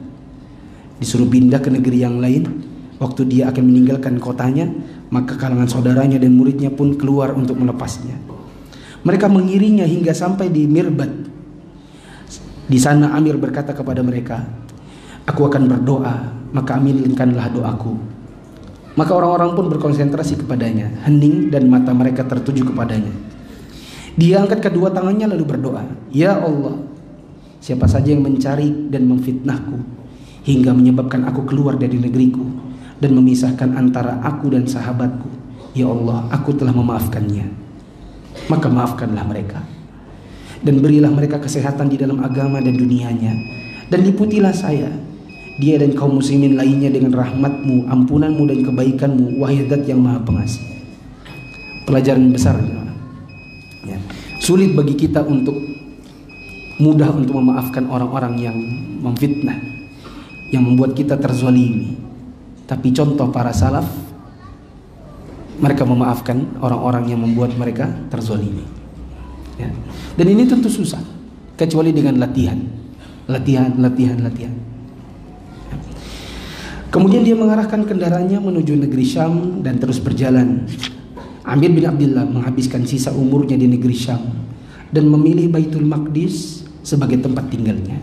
Disuruh pindah ke negeri yang lain. Waktu dia akan meninggalkan kotanya, maka kalangan saudaranya dan muridnya pun keluar untuk melepasnya. Mereka mengiringnya hingga sampai di Mirbad. Di sana Amir berkata kepada mereka, aku akan berdoa, maka aminkanlah doaku. Maka orang-orang pun berkonsentrasi kepadanya, hening dan mata mereka tertuju kepadanya. Dia angkat kedua tangannya lalu berdoa, ya Allah, siapa saja yang mencari dan memfitnahku hingga menyebabkan aku keluar dari negeriku dan memisahkan antara aku dan sahabatku, ya Allah, aku telah memaafkannya. Maka maafkanlah mereka dan berilah mereka kesehatan di dalam agama dan dunianya, dan liputilah saya, dia dan kaum muslimin lainnya dengan rahmatmu, ampunanmu dan kebaikanmu, wahai Zat yang maha pengasih. Pelajaran besar ya. Sulit bagi kita untuk mudah untuk memaafkan orang-orang yang memfitnah, yang membuat kita terzalimi. Tapi contoh para salaf, mereka memaafkan orang-orang yang membuat mereka terzalimi. Ya. Dan ini tentu susah, kecuali dengan latihan. Kemudian dia mengarahkan kendaraannya menuju negeri Syam dan terus berjalan. Amir bin Abdillah menghabiskan sisa umurnya di negeri Syam dan memilih Baitul Maqdis sebagai tempat tinggalnya.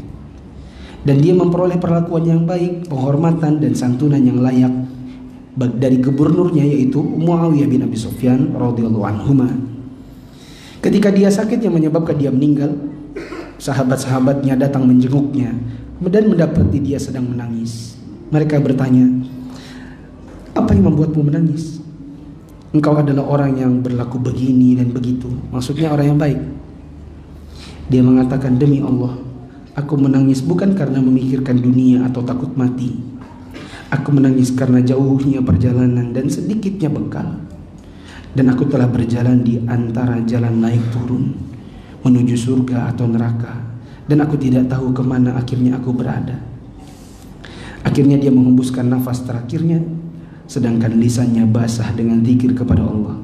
Dan dia memperoleh perlakuan yang baik, penghormatan dan santunan yang layak dari gubernurnya, yaitu Muawiyah bin Abi Sufyan radhiyallahu anhuma. Ketika dia sakit yang menyebabkan dia meninggal, sahabat-sahabatnya datang menjenguknya dan mendapati dia sedang menangis. Mereka bertanya, apa yang membuatmu menangis? Engkau adalah orang yang berlaku begini dan begitu, maksudnya orang yang baik. Dia mengatakan, demi Allah, aku menangis bukan karena memikirkan dunia atau takut mati. Aku menangis karena jauhnya perjalanan dan sedikitnya bekal. Dan aku telah berjalan di antara jalan naik turun menuju surga atau neraka, dan aku tidak tahu kemana akhirnya aku berada. Akhirnya dia menghembuskan nafas terakhirnya, sedangkan lisannya basah dengan zikir kepada Allah.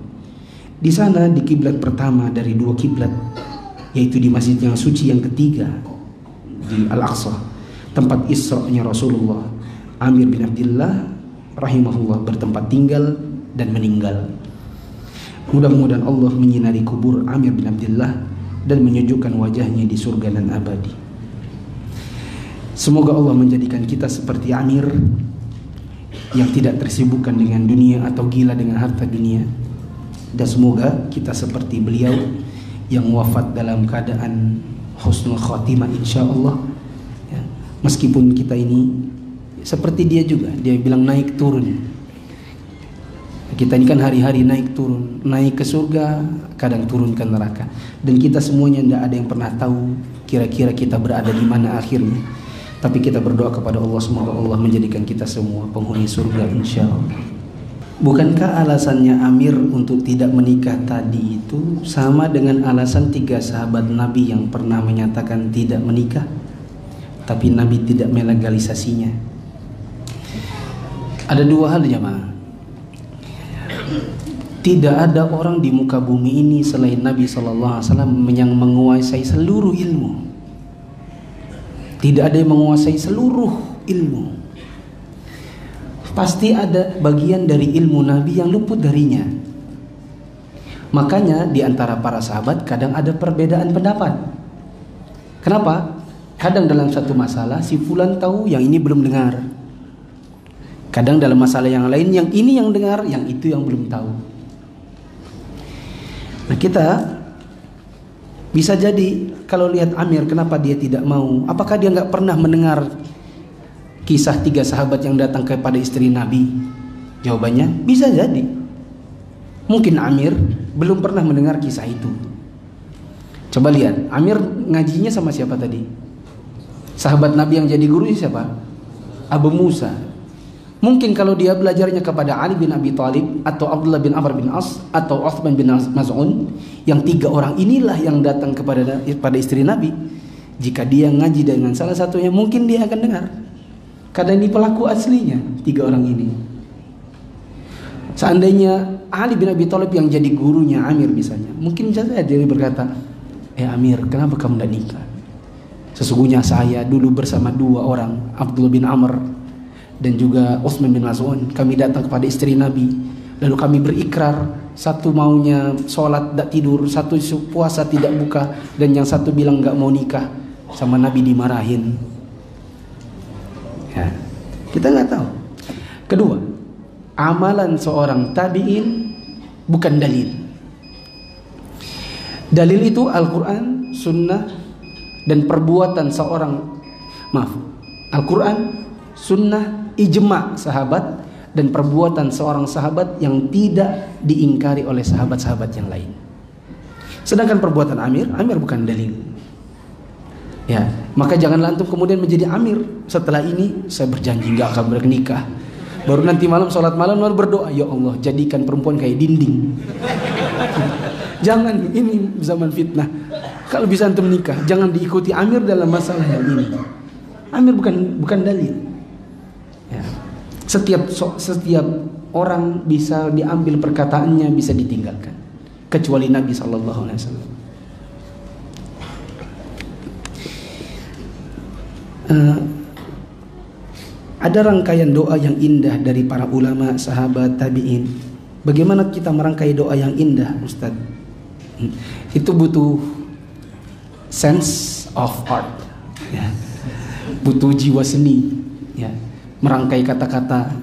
Di sana, di kiblat pertama dari 2 kiblat, yaitu di masjid yang suci yang ketiga, di Al-Aqsa, tempat Isra-nya Rasulullah, Amir bin Abdillah rahimahullah bertempat tinggal dan meninggal. Mudah-mudahan Allah menyinari kubur Amir bin Abdillah dan menyejukkan wajahnya di surga dan abadi. Semoga Allah menjadikan kita seperti Amir yang tidak tersibukkan dengan dunia atau gila dengan harta dunia, dan semoga kita seperti beliau yang wafat dalam keadaan husnul khatimah insyaallah ya. Meskipun kita ini seperti dia juga, dia bilang naik turun. Kita ini kan hari-hari naik turun, naik ke surga, kadang turun ke neraka, dan kita semuanya tidak ada yang pernah tahu kira-kira kita berada di mana akhirnya. Tapi kita berdoa kepada Allah, semoga Allah menjadikan kita semua penghuni surga insyaallah. Bukankah alasannya Amir untuk tidak menikah tadi itu sama dengan alasan 3 sahabat Nabi yang pernah menyatakan tidak menikah, tapi Nabi tidak melegalisasinya? Ada 2 hal jemaah. Tidak ada orang di muka bumi ini selain Nabi SAW yang menguasai seluruh ilmu. Tidak ada yang menguasai seluruh ilmu. Pasti ada bagian dari ilmu Nabi yang luput darinya. Makanya di antara para sahabat kadang ada perbedaan pendapat. Kenapa? Kadang dalam satu masalah si fulan tahu, yang ini belum dengar. Kadang dalam masalah yang lain yang ini yang dengar, yang itu yang belum tahu. Nah, kita bisa jadi kalau lihat Amir, kenapa dia tidak mau? Apakah dia nggak pernah mendengar kisah 3 sahabat yang datang kepada istri Nabi? Jawabannya bisa jadi. Mungkin Amir belum pernah mendengar kisah itu. Coba lihat, Amir ngajinya sama siapa tadi? Sahabat Nabi yang jadi guru siapa? Abu Musa. Mungkin kalau dia belajarnya kepada Ali bin Abi Thalib atau Abdullah bin Amr bin As atau Uthman bin Mas'ud, yang 3 orang inilah yang datang kepada istri Nabi, jika dia ngaji dengan salah satunya mungkin dia akan dengar. Karena ini pelaku aslinya 3 orang ini. Seandainya Ali bin Abi Thalib yang jadi gurunya Amir misalnya, mungkin saja dia berkata, Amir, kenapa kamu tidak nikah? Sesungguhnya saya dulu bersama 2 orang, Abdullah bin Amr dan juga Uthman bin Mas'ud, kami datang kepada istri Nabi, lalu kami berikrar, satu maunya sholat tidak tidur, satu puasa tidak buka, dan yang satu bilang nggak mau nikah. Sama Nabi dimarahin ya. Kita nggak tahu. Kedua, amalan seorang tabi'in bukan dalil. Dalil itu Al-Quran, Sunnah, dan perbuatan seorang, Al-Quran, Sunnah, ijma' sahabat, dan perbuatan seorang sahabat yang tidak diingkari oleh sahabat-sahabat yang lain. Sedangkan perbuatan Amir bukan dalil. Ya, maka janganlah antum kemudian menjadi Amir. Setelah ini saya berjanji nggak akan bernikah. Baru nanti malam sholat malam lalu berdoa, ya Allah jadikan perempuan kayak dinding. Jangan, ini zaman fitnah. Kalau bisa antum nikah, jangan diikuti Amir dalam masalah yang ini. Amir bukan dalil. Ya. Setiap orang bisa diambil perkataannya, bisa ditinggalkan, kecuali Nabi SAW. Ada rangkaian doa yang indah dari para ulama, sahabat, tabi'in. Bagaimana kita merangkai doa yang indah, Ustaz? Itu butuh sense of art, ya. Butuh jiwa seni, ya. Merangkai kata-kata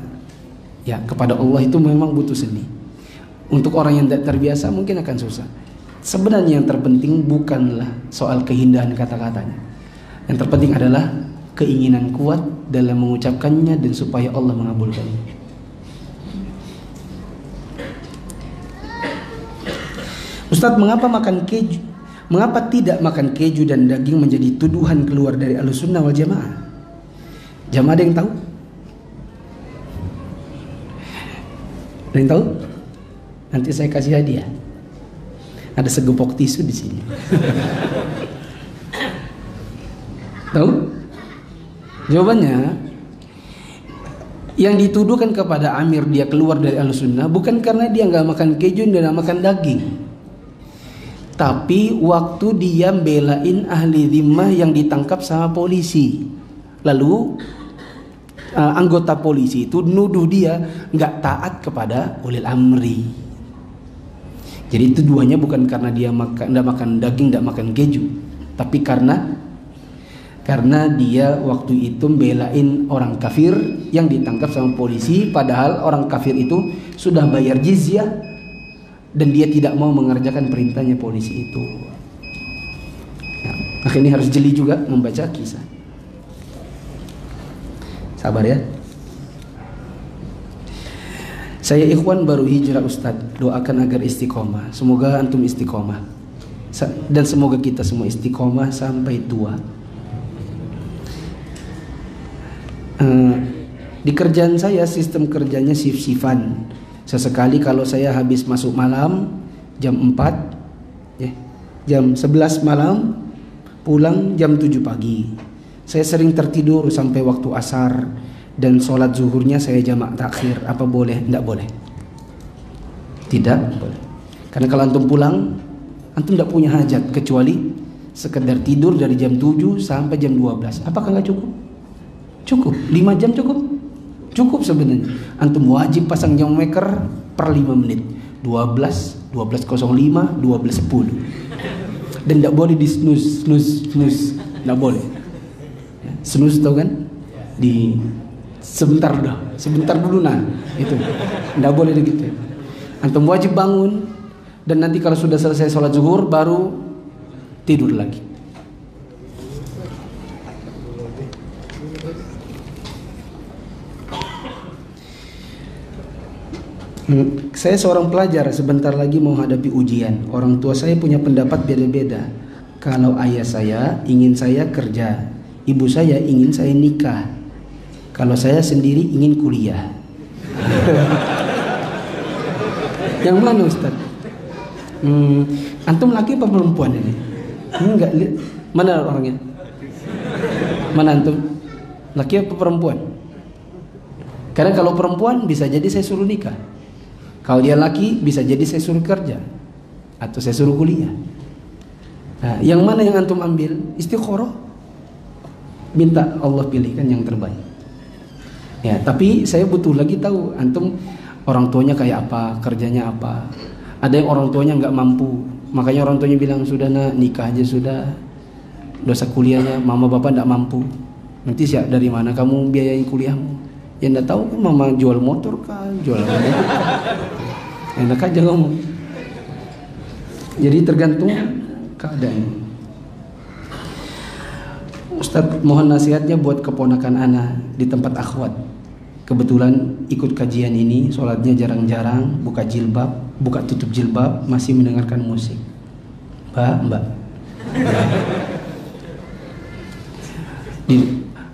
ya kepada Allah itu memang butuh seni. Untuk orang yang tidak terbiasa mungkin akan susah. Sebenarnya yang terpenting bukanlah soal keindahan kata-katanya. Yang terpenting adalah keinginan kuat dalam mengucapkannya dan supaya Allah mengabulkannya. Ustadz, mengapa tidak makan keju dan daging menjadi tuduhan keluar dari Ahlussunnah wal Jamaah? Jamaah ada yang tahu? Ada yang tahu? Nanti saya kasih hadiah. Ada segepok tisu di sini. Tahu? Jawabannya, yang dituduhkan kepada Amir dia keluar dari Ahlussunnah bukan karena dia nggak makan keju dan nggak makan daging, tapi waktu dia belain ahli dhimmah yang ditangkap sama polisi, lalu anggota polisi itu nuduh dia nggak taat kepada ulil amri. Jadi itu duanya bukan karena dia tidak makan daging, tidak makan keju, tapi karena dia waktu itu belain orang kafir yang ditangkap sama polisi, padahal orang kafir itu sudah bayar jizyah dan dia tidak mau mengerjakan perintahnya polisi itu. Ya, maka ini harus jeli juga membaca kisah. Sabar ya. Saya ikhwan baru hijrah Ustadz, doakan agar istiqomah. Semoga antum istiqomah dan semoga kita semua istiqomah sampai tua. Di kerjaan saya sistem kerjanya shift-shiftan. Sesekali kalau saya habis masuk malam jam 4 ya, jam 11 malam pulang jam 7 pagi. Saya sering tertidur sampai waktu asar. Dan sholat zuhurnya saya jamak takhir. Apa boleh? Tidak boleh. Tidak boleh. Karena kalau antum pulang, antum tidak punya hajat kecuali sekedar tidur dari jam 7 sampai jam 12. Apakah nggak cukup? Cukup. 5 jam cukup? Cukup sebenarnya. Antum wajib pasang jam maker per 5 menit. 12, 12.05, 12.10. Dan tidak boleh di snooze. Tidak boleh. Snooze tahu kan? Di sebentar dulu nah itu nggak boleh begitu. Antum wajib bangun dan nanti kalau sudah selesai sholat zuhur baru tidur lagi. Saya seorang pelajar, sebentar lagi mau hadapi ujian. Orang tua saya punya pendapat beda-beda. Kalau ayah saya ingin saya kerja, ibu saya ingin saya nikah. Kalau saya sendiri ingin kuliah. Yang mana Ustaz? Antum laki apa perempuan ini? Enggak lihat. Mana orangnya? Mana antum? Laki apa perempuan? Karena kalau perempuan bisa jadi saya suruh nikah. Kalau dia laki bisa jadi saya suruh kerja atau saya suruh kuliah. Nah, yang mana yang antum ambil? Istikharah. Minta Allah pilihkan yang terbaik. Ya, tapi saya butuh lagi tahu antum orang tuanya kayak apa, kerjanya apa. Ada yang orang tuanya nggak mampu, makanya orang tuanya bilang sudah nak nikah aja sudah, dosa kuliahnya mama bapak nggak mampu. Nanti siap dari mana kamu biayain kuliahmu? Ya nggak tahu kan mama jual motor kan, jual motor kan. Enak aja ngomong. Jadi tergantung keadaan. Ustadz mohon nasihatnya buat keponakan ana di tempat akhwat. Kebetulan ikut kajian ini, sholatnya jarang-jarang, buka jilbab, buka tutup jilbab, masih mendengarkan musik. Mbak.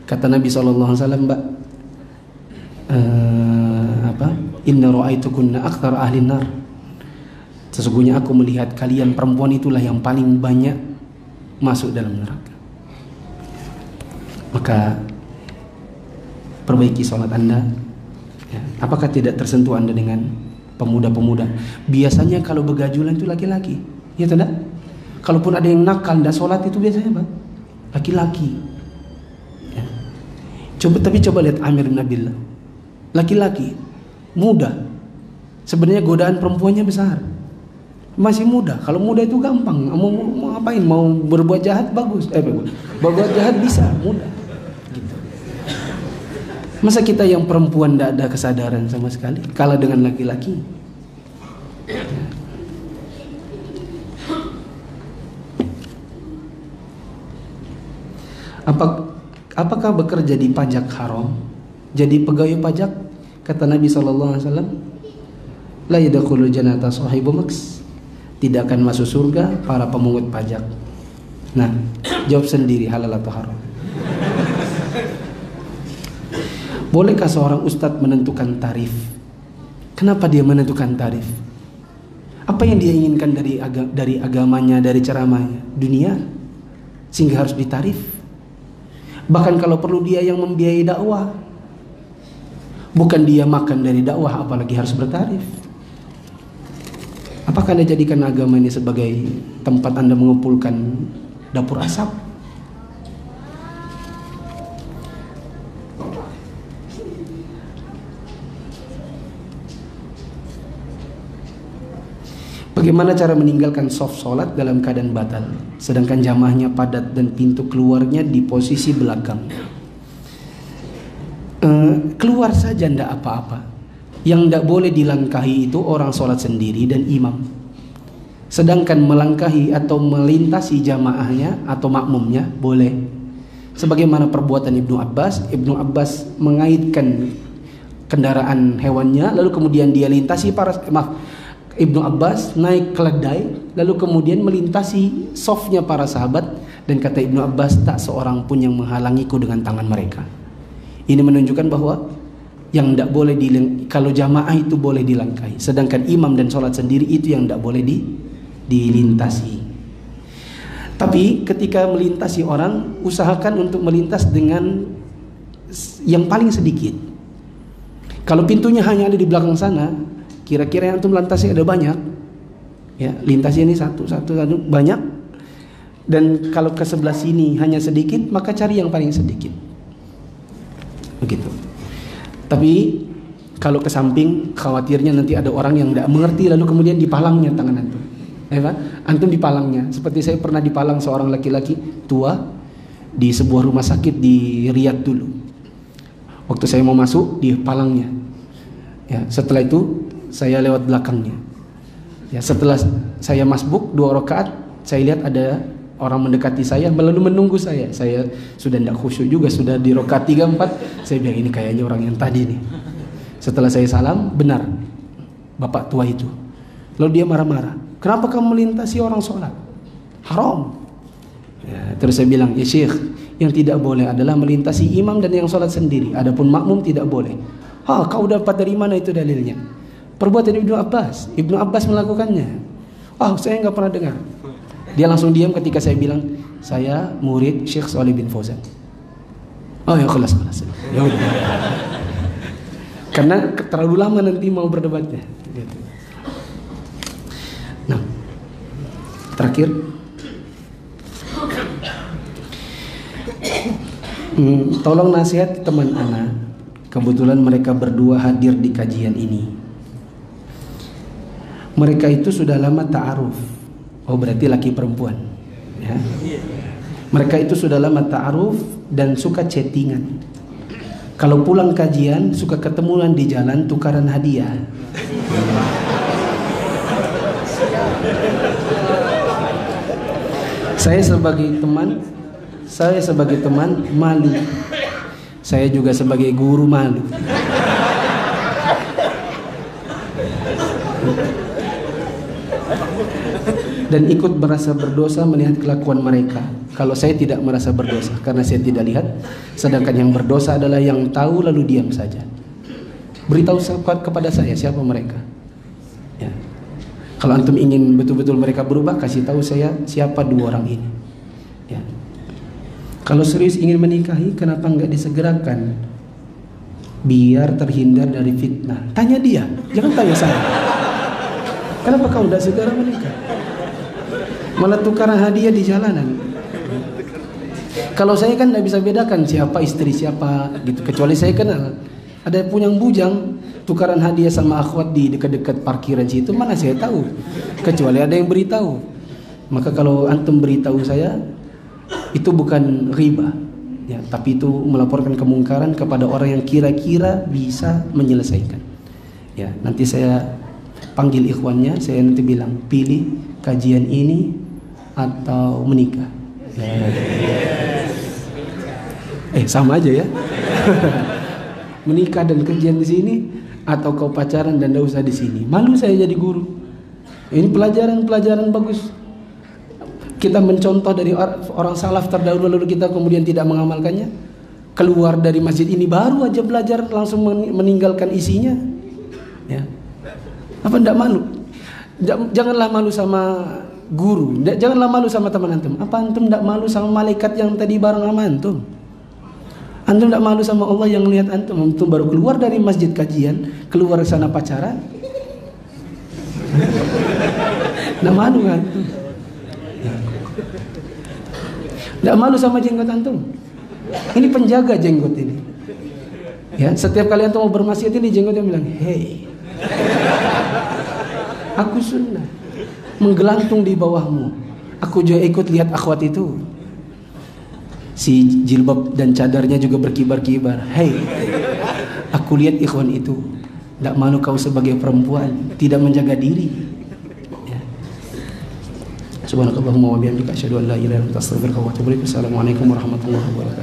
Kata Nabi SAW, Mbak, Inna ra'aitukunna akthar ahli nar. Sesungguhnya aku melihat kalian perempuan itulah yang paling banyak masuk dalam neraka. Maka perbaiki sholat Anda ya. Apakah tidak tersentuh Anda dengan pemuda-pemuda? Biasanya kalau begajulan itu laki-laki, ya tidak? Kalaupun ada yang nakal tidak sholat itu biasanya apa? Laki-laki ya. Coba lihat Amir bin Abdullah, laki-laki muda, sebenarnya godaan perempuannya besar, masih muda. Kalau muda itu gampang, mau ngapain, mau berbuat jahat bagus, berbuat jahat bisa, mudah gitu. Masa kita yang perempuan tidak ada kesadaran sama sekali kalah dengan laki-laki? Apakah bekerja di pajak haram? Jadi pegawai pajak, kata Nabi SAW, la yadkhulul jannata sahibu maks, tidak akan masuk surga para pemungut pajak. Nah, jawab sendiri, halal atau haram? Bolehkah seorang ustadz menentukan tarif? Kenapa dia menentukan tarif? Apa yang dia inginkan dari agamanya, dari ceramahnya? Dunia, sehingga harus ditarif. Bahkan kalau perlu dia yang membiayai dakwah, bukan dia makan dari dakwah, apalagi harus bertarif. Apakah Anda jadikan agama ini sebagai tempat Anda mengumpulkan dapur asap? Bagaimana cara meninggalkan soft sholat dalam keadaan batal, sedangkan jamaahnya padat dan pintu keluarnya di posisi belakang? Keluar saja ndak apa-apa. Yang ndak boleh dilangkahi itu orang sholat sendiri dan imam. Sedangkan melangkahi atau melintasi jamaahnya atau makmumnya boleh. Sebagaimana perbuatan Ibnu Abbas mengaitkan kendaraan hewannya, lalu kemudian dia lintasi Ibnu Abbas naik keledai, lalu kemudian melintasi softnya para sahabat, dan kata Ibnu Abbas, tak seorang pun yang menghalangiku dengan tangan mereka. Ini menunjukkan bahwa yang tidak boleh kalau jamaah itu boleh dilangkahi, sedangkan imam dan sholat sendiri itu yang tidak boleh dilintasi. Tapi ketika melintasi orang, usahakan untuk melintas dengan yang paling sedikit. Kalau pintunya hanya ada di belakang sana, kira-kira yang antum lintasi ada banyak, ya lintasi ini satu banyak. Dan kalau ke sebelah sini hanya sedikit, maka cari yang paling sedikit. Begitu. Tapi kalau ke samping, khawatirnya nanti ada orang yang tidak mengerti, lalu kemudian dipalangnya tangan antum. Antum dipalangnya. Seperti saya pernah dipalang seorang laki-laki tua di sebuah rumah sakit di Riyadh dulu. Waktu saya mau masuk, dipalangnya. Ya, setelah itu saya lewat belakangnya. Ya, setelah saya masbuk 2 rakaat, saya lihat ada orang mendekati saya, lalu menunggu saya. Saya sudah tidak khusyuk juga, sudah di rakaat 3-4. Saya bilang, ini kayaknya orang yang tadi nih. Setelah saya salam, benar bapak tua itu. Lalu dia marah-marah, kenapa kamu melintasi orang sholat? Haram. Ya, terus saya bilang, ya Syekh, yang tidak boleh adalah melintasi imam dan yang sholat sendiri. Adapun makmum tidak boleh. Kau dapat dari mana itu dalilnya? Perbuatan Ibnu Abbas melakukannya. Saya nggak pernah dengar. Dia langsung diam ketika saya bilang, saya murid Syekh Shalih bin Fauzan. Ya kelas. Ya udah. Karena terlalu lama nanti mau berdebatnya. Gitu. Nah, terakhir, tolong nasihat teman ana. Kebetulan mereka berdua hadir di kajian ini. Mereka itu sudah lama ta'aruf. Berarti laki perempuan, ya. Mereka itu sudah lama ta'aruf dan suka chattingan. Kalau pulang kajian suka ketemuan di jalan, tukaran hadiah. Saya sebagai teman malu. Saya juga sebagai guru malu. Dan ikut merasa berdosa melihat kelakuan mereka. Kalau saya tidak merasa berdosa karena saya tidak lihat, sedangkan yang berdosa adalah yang tahu lalu diam saja. Beritahu kepada saya siapa mereka. Ya. Kalau antum ingin betul-betul mereka berubah, kasih tahu saya siapa 2 orang ini. Ya. Kalau serius ingin menikahi, kenapa enggak disegerakan? Biar terhindar dari fitnah. Tanya dia, jangan tanya saya. Kenapa kau tidak segera menikah? Malah tukaran hadiah di jalanan. Kalau saya kan tidak bisa bedakan siapa istri siapa gitu, kecuali saya kenal. Ada punyang bujang tukaran hadiah sama akhwat di dekat-dekat parkiran situ, mana saya tahu, kecuali ada yang beritahu. Maka kalau antum beritahu saya, itu bukan riba, ya, tapi itu melaporkan kemungkaran kepada orang yang kira-kira bisa menyelesaikan. Ya, nanti saya panggil ikhwannya, saya nanti bilang, pilih kajian ini atau menikah. Sama aja ya. Menikah dan kajian di sini, atau kau pacaran dan tidak usah di sini. Malu saya jadi guru. Ini pelajaran bagus. Kita mencontoh dari orang salaf terdahulu lalu kita kemudian tidak mengamalkannya. Keluar dari masjid ini baru aja belajar langsung meninggalkan isinya. Ya. Apa tidak malu? Janganlah malu sama guru, janganlah malu sama teman antum. Apa antum tidak malu sama malaikat yang tadi bareng sama antum? Antum tidak malu sama Allah yang lihat antum? Antum baru keluar dari masjid kajian, keluar sana pacaran. Tidak malu kan? Tidak malu sama jenggot antum? Ini penjaga jenggot ini. Ya, setiap kali antum mau bermaksiat ini jenggotnya bilang, "Hei, aku sunnah." menggelantung di bawahmu. Aku juga ikut lihat akhwat itu. Si jilbab dan cadarnya juga berkibar-kibar. Hei, aku lihat ikhwan itu. Tidak malu kau sebagai perempuan, tidak menjaga diri. Ya. Subhanakallahumma wa bihamdika asyhadu an la ilaha illa anta astaghfiruka wa atubu ilaik. Assalamualaikum warahmatullahi wabarakatuh.